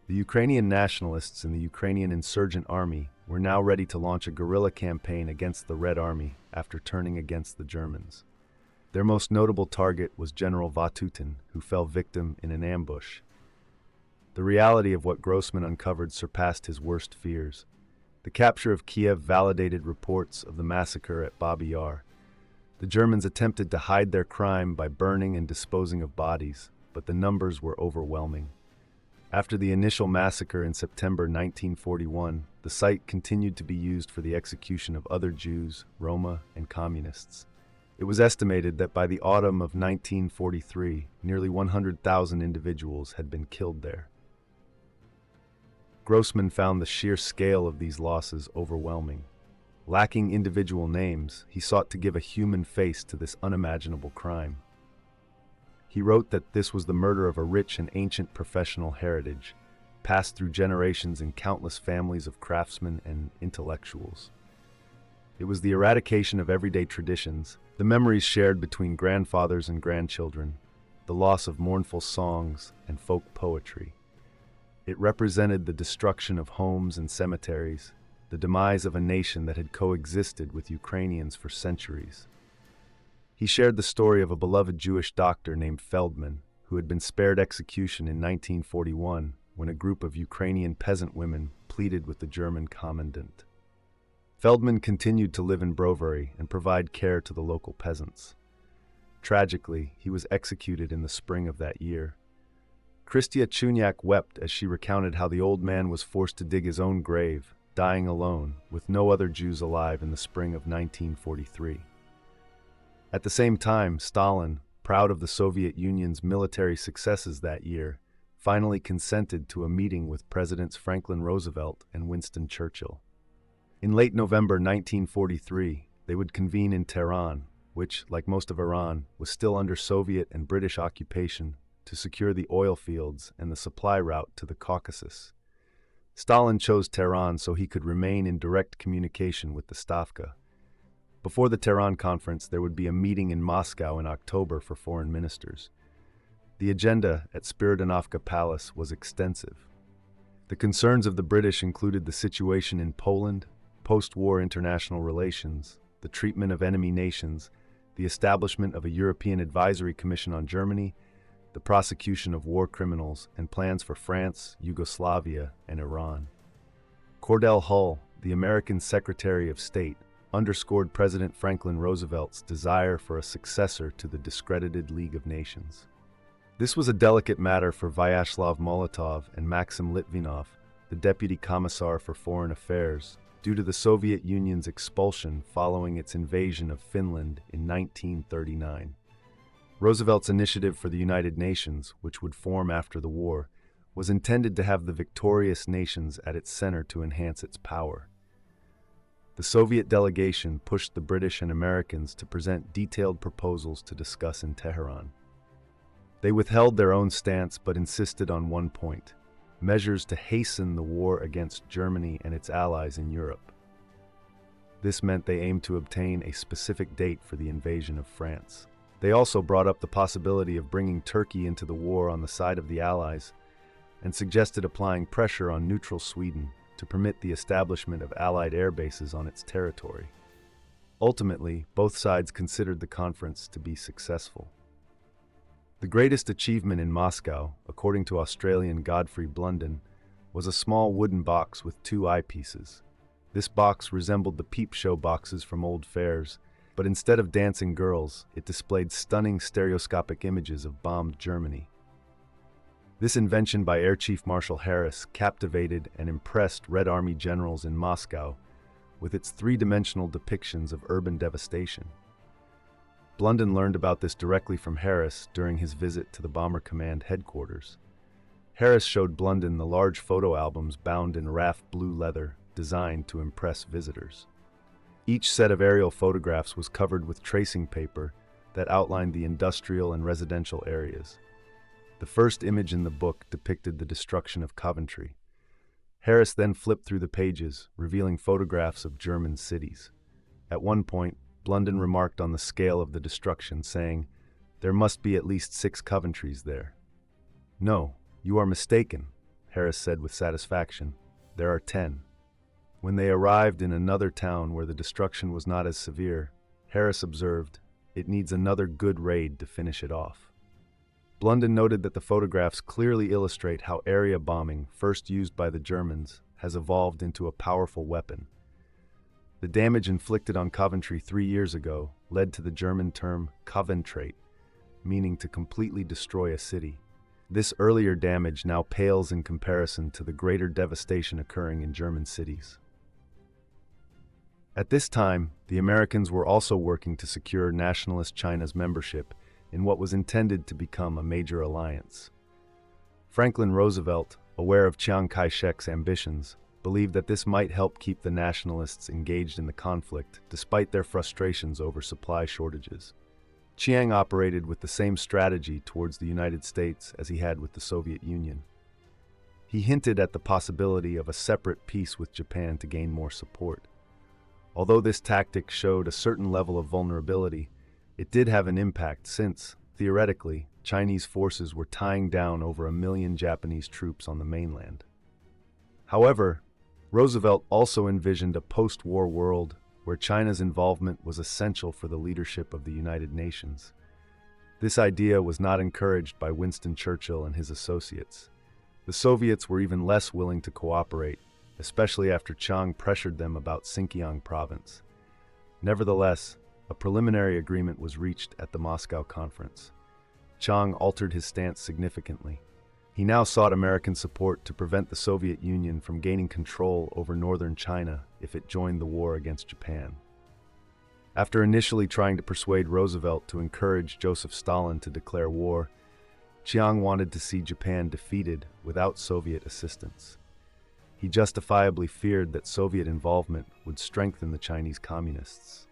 The Ukrainian nationalists in the Ukrainian insurgent army were now ready to launch a guerrilla campaign against the Red Army after turning against the Germans. Their most notable target was General Vatutin, who fell victim in an ambush. The reality of what Grossman uncovered surpassed his worst fears. The capture of Kiev validated reports of the massacre at Babi Yar. The Germans attempted to hide their crime by burning and disposing of bodies, but the numbers were overwhelming. After the initial massacre in September 1941, the site continued to be used for the execution of other Jews, Roma, and communists. It was estimated that by the autumn of 1943, nearly 100,000 individuals had been killed there. Grossman found the sheer scale of these losses overwhelming. Lacking individual names, he sought to give a human face to this unimaginable crime. He wrote that this was the murder of a rich and ancient professional heritage, passed through generations in countless families of craftsmen and intellectuals. It was the eradication of everyday traditions, the memories shared between grandfathers and grandchildren, the loss of mournful songs and folk poetry. It represented the destruction of homes and cemeteries, the demise of a nation that had coexisted with Ukrainians for centuries. He shared the story of a beloved Jewish doctor named Feldman, who had been spared execution in 1941 when a group of Ukrainian peasant women pleaded with the German commandant. Feldman continued to live in Brovary and provide care to the local peasants. Tragically, he was executed in the spring of that year. Kristia Chunyak wept as she recounted how the old man was forced to dig his own grave, dying alone, with no other Jews alive in the spring of 1943. At the same time, Stalin, proud of the Soviet Union's military successes that year, finally consented to a meeting with Presidents Franklin Roosevelt and Winston Churchill. In late November 1943, they would convene in Tehran, which, like most of Iran, was still under Soviet and British occupation, to secure the oil fields and the supply route to the Caucasus. Stalin chose Tehran so he could remain in direct communication with the Stavka. Before the Tehran conference, there would be a meeting in Moscow in October for foreign ministers. The agenda at Spiridonovka Palace was extensive. The concerns of the British included the situation in Poland, post-war international relations, the treatment of enemy nations, the establishment of a European Advisory Commission on Germany, the prosecution of war criminals, and plans for France, Yugoslavia, and Iran. Cordell Hull, the American Secretary of State, underscored President Franklin Roosevelt's desire for a successor to the discredited League of Nations. This was a delicate matter for Vyacheslav Molotov and Maxim Litvinov, the Deputy Commissar for Foreign Affairs, due to the Soviet Union's expulsion following its invasion of Finland in 1939. Roosevelt's initiative for the United Nations, which would form after the war, was intended to have the victorious nations at its center to enhance its power. The Soviet delegation pushed the British and Americans to present detailed proposals to discuss in Tehran. They withheld their own stance but insisted on one point: measures to hasten the war against Germany and its allies in Europe. This meant they aimed to obtain a specific date for the invasion of France. They also brought up the possibility of bringing Turkey into the war on the side of the Allies and suggested applying pressure on neutral Sweden to permit the establishment of Allied air bases on its territory. Ultimately, both sides considered the conference to be successful. The greatest achievement in Moscow, according to Australian Godfrey Blunden, was a small wooden box with two eyepieces. This box resembled the peep show boxes from old fairs, but instead of dancing girls, it displayed stunning stereoscopic images of bombed Germany. This invention by Air Chief Marshal Harris captivated and impressed Red Army generals in Moscow with its three-dimensional depictions of urban devastation. Blunden learned about this directly from Harris during his visit to the Bomber Command headquarters. Harris showed Blunden the large photo albums bound in RAF blue leather designed to impress visitors. Each set of aerial photographs was covered with tracing paper that outlined the industrial and residential areas. The first image in the book depicted the destruction of Coventry. Harris then flipped through the pages, revealing photographs of German cities. At one point, Blunden remarked on the scale of the destruction, saying, "There must be at least 6 Coventrys there." "No, you are mistaken," Harris said with satisfaction. "There are 10. When they arrived in another town where the destruction was not as severe, Harris observed, "It needs another good raid to finish it off." Blunden noted that the photographs clearly illustrate how area bombing, first used by the Germans, has evolved into a powerful weapon. The damage inflicted on Coventry 3 years ago led to the German term Coventrate, meaning to completely destroy a city. This earlier damage now pales in comparison to the greater devastation occurring in German cities. At this time, the Americans were also working to secure nationalist China's membership in what was intended to become a major alliance. Franklin Roosevelt, aware of Chiang Kai-shek's ambitions, believed that this might help keep the nationalists engaged in the conflict despite their frustrations over supply shortages. Chiang operated with the same strategy towards the United States as he had with the Soviet Union. He hinted at the possibility of a separate peace with Japan to gain more support. Although this tactic showed a certain level of vulnerability, it did have an impact since, theoretically, Chinese forces were tying down over 1 million Japanese troops on the mainland. However, Roosevelt also envisioned a post-war world where China's involvement was essential for the leadership of the United Nations. This idea was not encouraged by Winston Churchill and his associates. The Soviets were even less willing to cooperate, especially after Chiang pressured them about Xinjiang province. Nevertheless, a preliminary agreement was reached at the Moscow conference. Chiang altered his stance significantly. He now sought American support to prevent the Soviet Union from gaining control over northern China if it joined the war against Japan. After initially trying to persuade Roosevelt to encourage Joseph Stalin to declare war, Chiang wanted to see Japan defeated without Soviet assistance. He justifiably feared that Soviet involvement would strengthen the Chinese communists.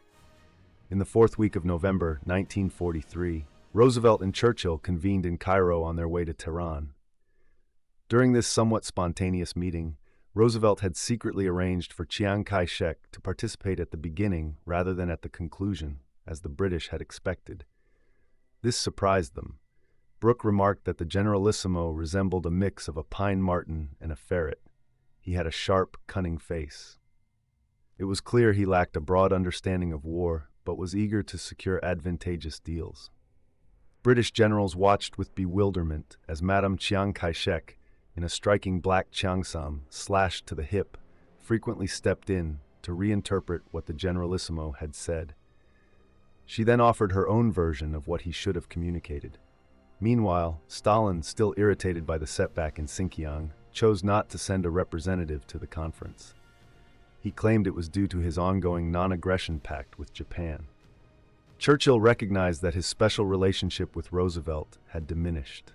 In the 4th week of November 1943, Roosevelt and Churchill convened in Cairo on their way to Tehran. During this somewhat spontaneous meeting, Roosevelt had secretly arranged for Chiang Kai-shek to participate at the beginning rather than at the conclusion, as the British had expected. This surprised them. Brooke remarked that the Generalissimo resembled a mix of a pine marten and a ferret. He had a sharp, cunning face. It was clear he lacked a broad understanding of war, but was eager to secure advantageous deals. British generals watched with bewilderment as Madame Chiang Kai-shek, in a striking black cheongsam slashed to the hip, frequently stepped in to reinterpret what the Generalissimo had said. She then offered her own version of what he should have communicated. Meanwhile, Stalin, still irritated by the setback in Xinjiang, chose not to send a representative to the conference. He claimed it was due to his ongoing non-aggression pact with Japan. Churchill recognized that his special relationship with Roosevelt had diminished.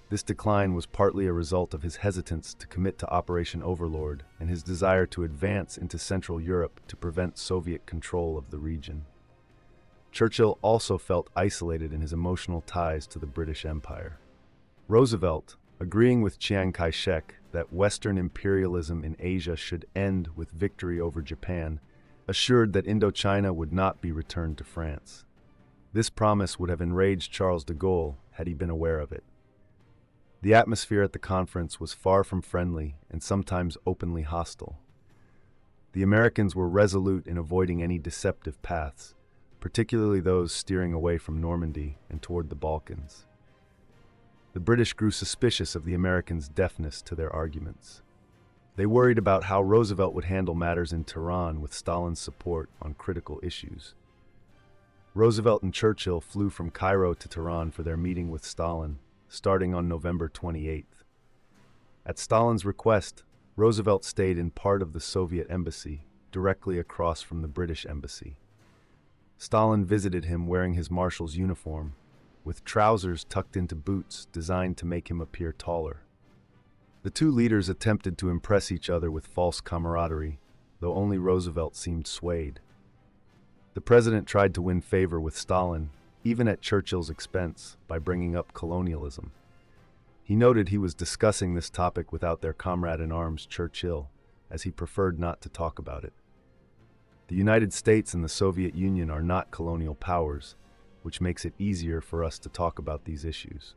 This decline was partly a result of his hesitance to commit to Operation Overlord and his desire to advance into Central Europe to prevent Soviet control of the region. Churchill also felt isolated in his emotional ties to the British Empire. Roosevelt, agreeing with Chiang Kai-shek that Western imperialism in Asia should end with victory over Japan, assured that Indochina would not be returned to France. This promise would have enraged Charles de Gaulle had he been aware of it. The atmosphere at the conference was far from friendly and sometimes openly hostile. The Americans were resolute in avoiding any deceptive paths, particularly those steering away from Normandy and toward the Balkans. The British grew suspicious of the Americans' deafness to their arguments. They worried about how Roosevelt would handle matters in Tehran with Stalin's support on critical issues. Roosevelt and Churchill flew from Cairo to Tehran for their meeting with Stalin, starting on November 28th. At Stalin's request, Roosevelt stayed in part of the Soviet embassy, directly across from the British embassy. Stalin visited him wearing his marshal's uniform, with trousers tucked into boots designed to make him appear taller. The two leaders attempted to impress each other with false camaraderie, though only Roosevelt seemed swayed. The president tried to win favor with Stalin, even at Churchill's expense, by bringing up colonialism. He noted he was discussing this topic without their comrade-in-arms Churchill, as he preferred not to talk about it. The United States and the Soviet Union are not colonial powers, which makes it easier for us to talk about these issues.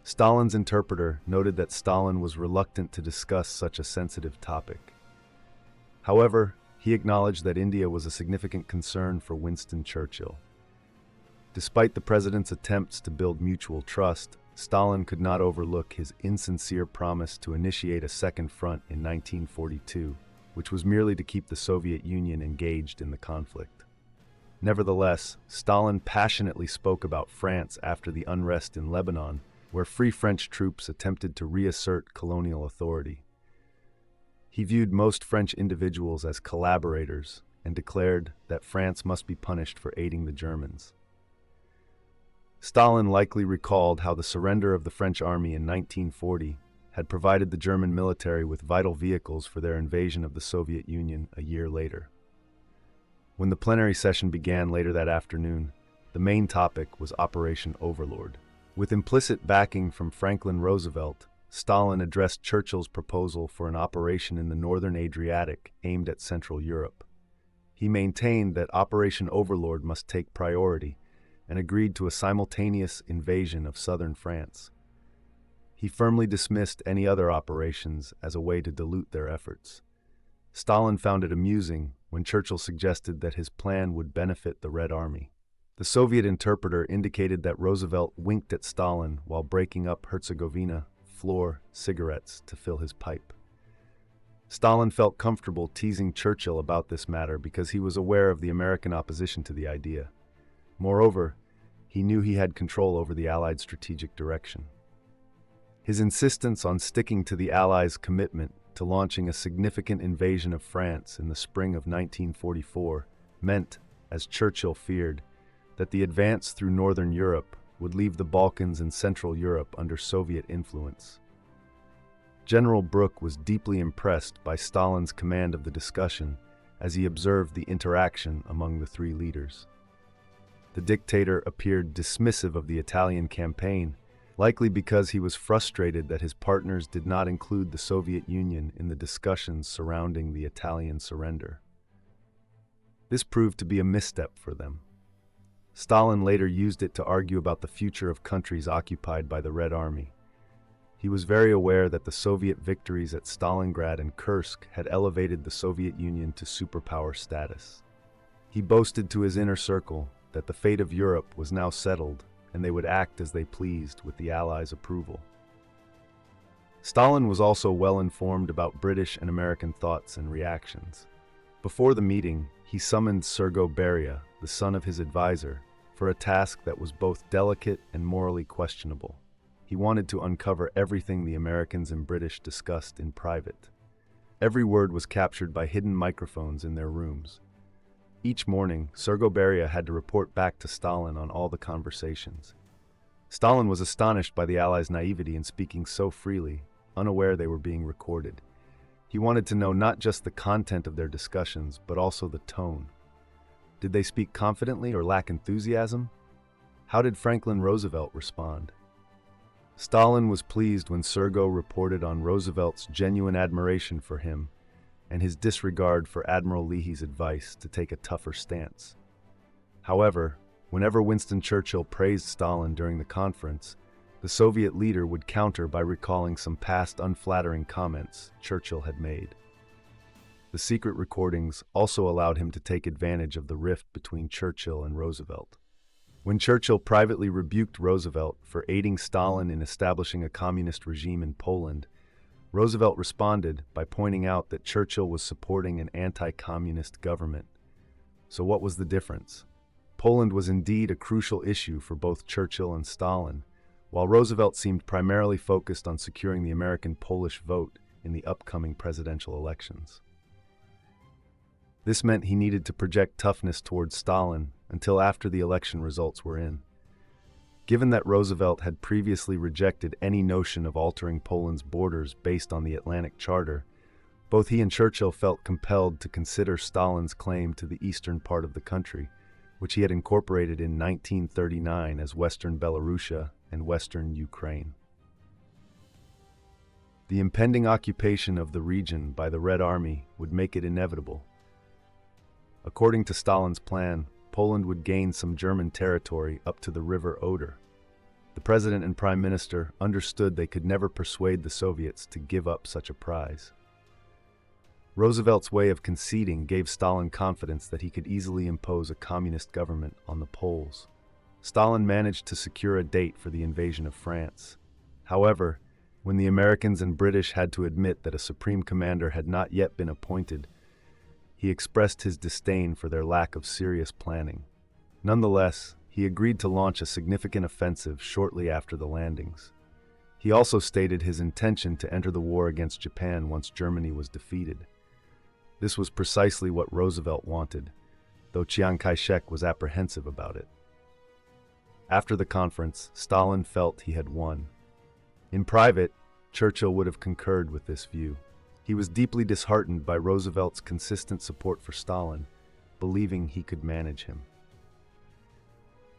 Stalin's interpreter noted that Stalin was reluctant to discuss such a sensitive topic. However, he acknowledged that India was a significant concern for Winston Churchill. Despite the president's attempts to build mutual trust, Stalin could not overlook his insincere promise to initiate a second front in 1942, which was merely to keep the Soviet Union engaged in the conflict. Nevertheless, Stalin passionately spoke about France after the unrest in Lebanon, where Free French troops attempted to reassert colonial authority. He viewed most French individuals as collaborators and declared that France must be punished for aiding the Germans. Stalin likely recalled how the surrender of the French army in 1940 had provided the German military with vital vehicles for their invasion of the Soviet Union a year later. When the plenary session began later that afternoon, the main topic was Operation Overlord. With implicit backing from Franklin Roosevelt, Stalin addressed Churchill's proposal for an operation in the northern Adriatic aimed at Central Europe. He maintained that Operation Overlord must take priority and agreed to a simultaneous invasion of southern France. He firmly dismissed any other operations as a way to dilute their efforts. Stalin found it amusing when Churchill suggested that his plan would benefit the Red Army. The Soviet interpreter indicated that Roosevelt winked at Stalin while breaking up Herzegovina floor cigarettes to fill his pipe. Stalin felt comfortable teasing Churchill about this matter because he was aware of the American opposition to the idea. Moreover, he knew he had control over the Allied strategic direction. His insistence on sticking to the Allies' commitment to launching a significant invasion of France in the spring of 1944 meant, as Churchill feared, that the advance through Northern Europe would leave the Balkans and Central Europe under Soviet influence. General Brooke was deeply impressed by Stalin's command of the discussion as he observed the interaction among the three leaders. The dictator appeared dismissive of the Italian campaign, likely because he was frustrated that his partners did not include the Soviet Union in the discussions surrounding the Italian surrender. This proved to be a misstep for them. Stalin later used it to argue about the future of countries occupied by the Red Army. He was very aware that the Soviet victories at Stalingrad and Kursk had elevated the Soviet Union to superpower status. He boasted to his inner circle that the fate of Europe was now settled and they would act as they pleased with the Allies' approval. Stalin was also well informed about British and American thoughts and reactions. Before the meeting, he summoned Sergo Beria, the son of his advisor, for a task that was both delicate and morally questionable. He wanted to uncover everything the Americans and British discussed in private. Every word was captured by hidden microphones in their rooms. Each morning, Sergo Beria had to report back to Stalin on all the conversations. Stalin was astonished by the Allies' naivety in speaking so freely, unaware they were being recorded. He wanted to know not just the content of their discussions, but also the tone. Did they speak confidently or lack enthusiasm? How did Franklin Roosevelt respond? Stalin was pleased when Sergo reported on Roosevelt's genuine admiration for him and his disregard for Admiral Leahy's advice to take a tougher stance. However, whenever Winston Churchill praised Stalin during the conference, the Soviet leader would counter by recalling some past unflattering comments Churchill had made. The secret recordings also allowed him to take advantage of the rift between Churchill and Roosevelt. When Churchill privately rebuked Roosevelt for aiding Stalin in establishing a communist regime in Poland, Roosevelt responded by pointing out that Churchill was supporting an anti-communist government. So what was the difference? Poland was indeed a crucial issue for both Churchill and Stalin, while Roosevelt seemed primarily focused on securing the American-Polish vote in the upcoming presidential elections. This meant he needed to project toughness towards Stalin until after the election results were in. Given that Roosevelt had previously rejected any notion of altering Poland's borders based on the Atlantic Charter, both he and Churchill felt compelled to consider Stalin's claim to the eastern part of the country, which he had incorporated in 1939 as Western Belarusia and Western Ukraine. The impending occupation of the region by the Red Army would make it inevitable. According to Stalin's plan, Poland would gain some German territory up to the River Oder. The president and prime minister understood they could never persuade the Soviets to give up such a prize. Roosevelt's way of conceding gave Stalin confidence that he could easily impose a communist government on the Poles. Stalin managed to secure a date for the invasion of France. However, when the Americans and British had to admit that a supreme commander had not yet been appointed, he expressed his disdain for their lack of serious planning. Nonetheless, he agreed to launch a significant offensive shortly after the landings. He also stated his intention to enter the war against Japan once Germany was defeated. This was precisely what Roosevelt wanted, though Chiang Kai-shek was apprehensive about it. After the conference, Stalin felt he had won. In private, Churchill would have concurred with this view. He was deeply disheartened by Roosevelt's consistent support for Stalin, believing he could manage him.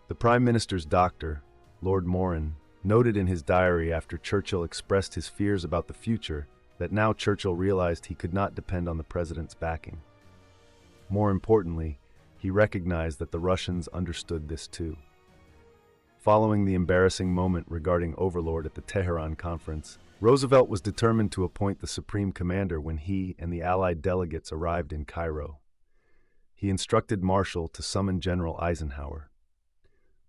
The Prime Minister's doctor, Lord Morin, noted in his diary after Churchill expressed his fears about the future that now Churchill realized he could not depend on the president's backing. More importantly, he recognized that the Russians understood this too. Following the embarrassing moment regarding Overlord at the Tehran conference, Roosevelt was determined to appoint the Supreme Commander when he and the Allied delegates arrived in Cairo. He instructed Marshall to summon General Eisenhower.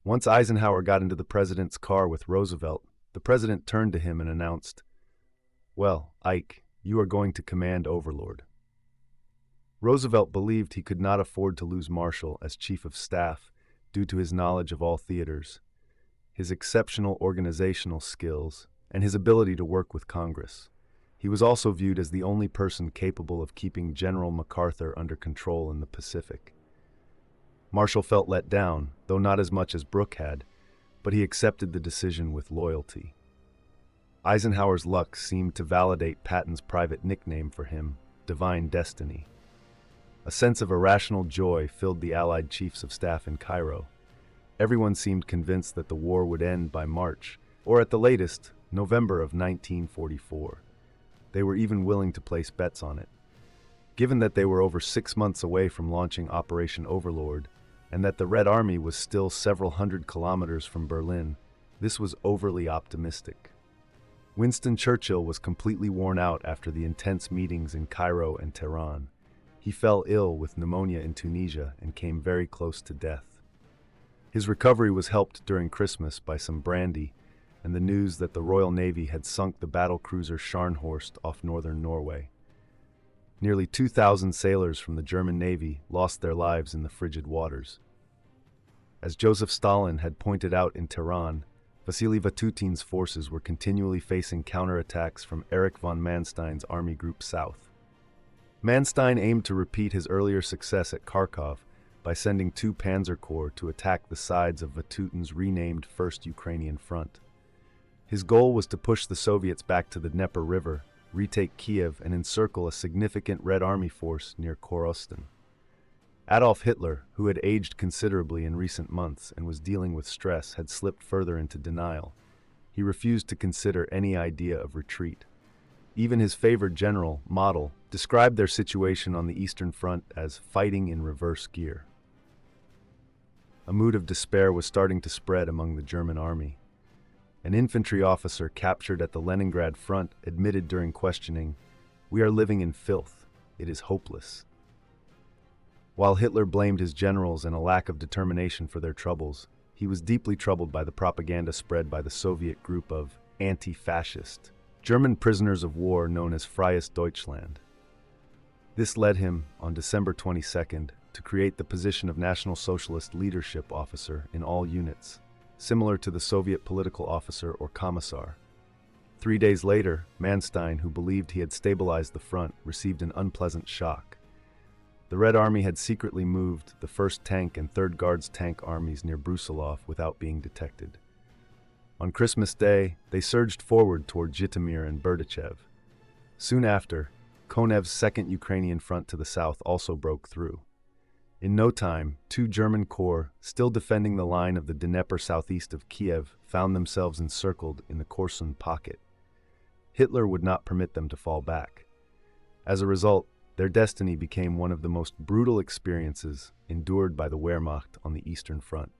Once Eisenhower got into the president's car with Roosevelt, the president turned to him and announced, "Well, Ike, you are going to command Overlord." Roosevelt believed he could not afford to lose Marshall as Chief of Staff due to his knowledge of all theaters, his exceptional organizational skills, and his ability to work with Congress. He was also viewed as the only person capable of keeping General MacArthur under control in the Pacific. Marshall felt let down, though not as much as Brooke had, but he accepted the decision with loyalty. Eisenhower's luck seemed to validate Patton's private nickname for him, Divine Destiny. A sense of irrational joy filled the Allied chiefs of staff in Cairo. Everyone seemed convinced that the war would end by March, or at the latest, November of 1944. They were even willing to place bets on it. Given that they were over 6 months away from launching Operation Overlord, and that the Red Army was still several hundred kilometers from Berlin, this was overly optimistic. Winston Churchill was completely worn out after the intense meetings in Cairo and Tehran. He fell ill with pneumonia in Tunisia and came very close to death. His recovery was helped during Christmas by some brandy and the news that the Royal Navy had sunk the battlecruiser Scharnhorst off northern Norway. Nearly 2,000 sailors from the German Navy lost their lives in the frigid waters. As Joseph Stalin had pointed out in Tehran, Vasily Vatutin's forces were continually facing counterattacks from Erich von Manstein's Army Group South. Manstein aimed to repeat his earlier success at Kharkov by sending 2 Panzer Corps to attack the sides of Vatutin's renamed First Ukrainian Front. His goal was to push the Soviets back to the Dnieper River, retake Kiev, and encircle a significant Red Army force near Korostin. Adolf Hitler, who had aged considerably in recent months and was dealing with stress, had slipped further into denial. He refused to consider any idea of retreat. Even his favored general, Model, described their situation on the Eastern Front as fighting in reverse gear. A mood of despair was starting to spread among the German army. An infantry officer captured at the Leningrad front admitted during questioning, "We are living in filth. It is hopeless." While Hitler blamed his generals and a lack of determination for their troubles, he was deeply troubled by the propaganda spread by the Soviet group of anti-fascist German prisoners of war known as Freies Deutschland. This led him, on December 22nd, to create the position of National Socialist Leadership Officer in all units, similar to the Soviet political officer or commissar. 3 days later, Manstein, who believed he had stabilized the front, received an unpleasant shock. The Red Army had secretly moved the 1st Tank and 3rd Guards Tank armies near Brusilov without being detected. On Christmas Day, they surged forward toward Zhytomyr and Berdichev. Soon after, Konev's 2nd Ukrainian Front to the south also broke through. In no time, 2 German corps, still defending the line of the Dnieper southeast of Kiev, found themselves encircled in the Korsun pocket. Hitler would not permit them to fall back. As a result, their destiny became one of the most brutal experiences endured by the Wehrmacht on the Eastern Front.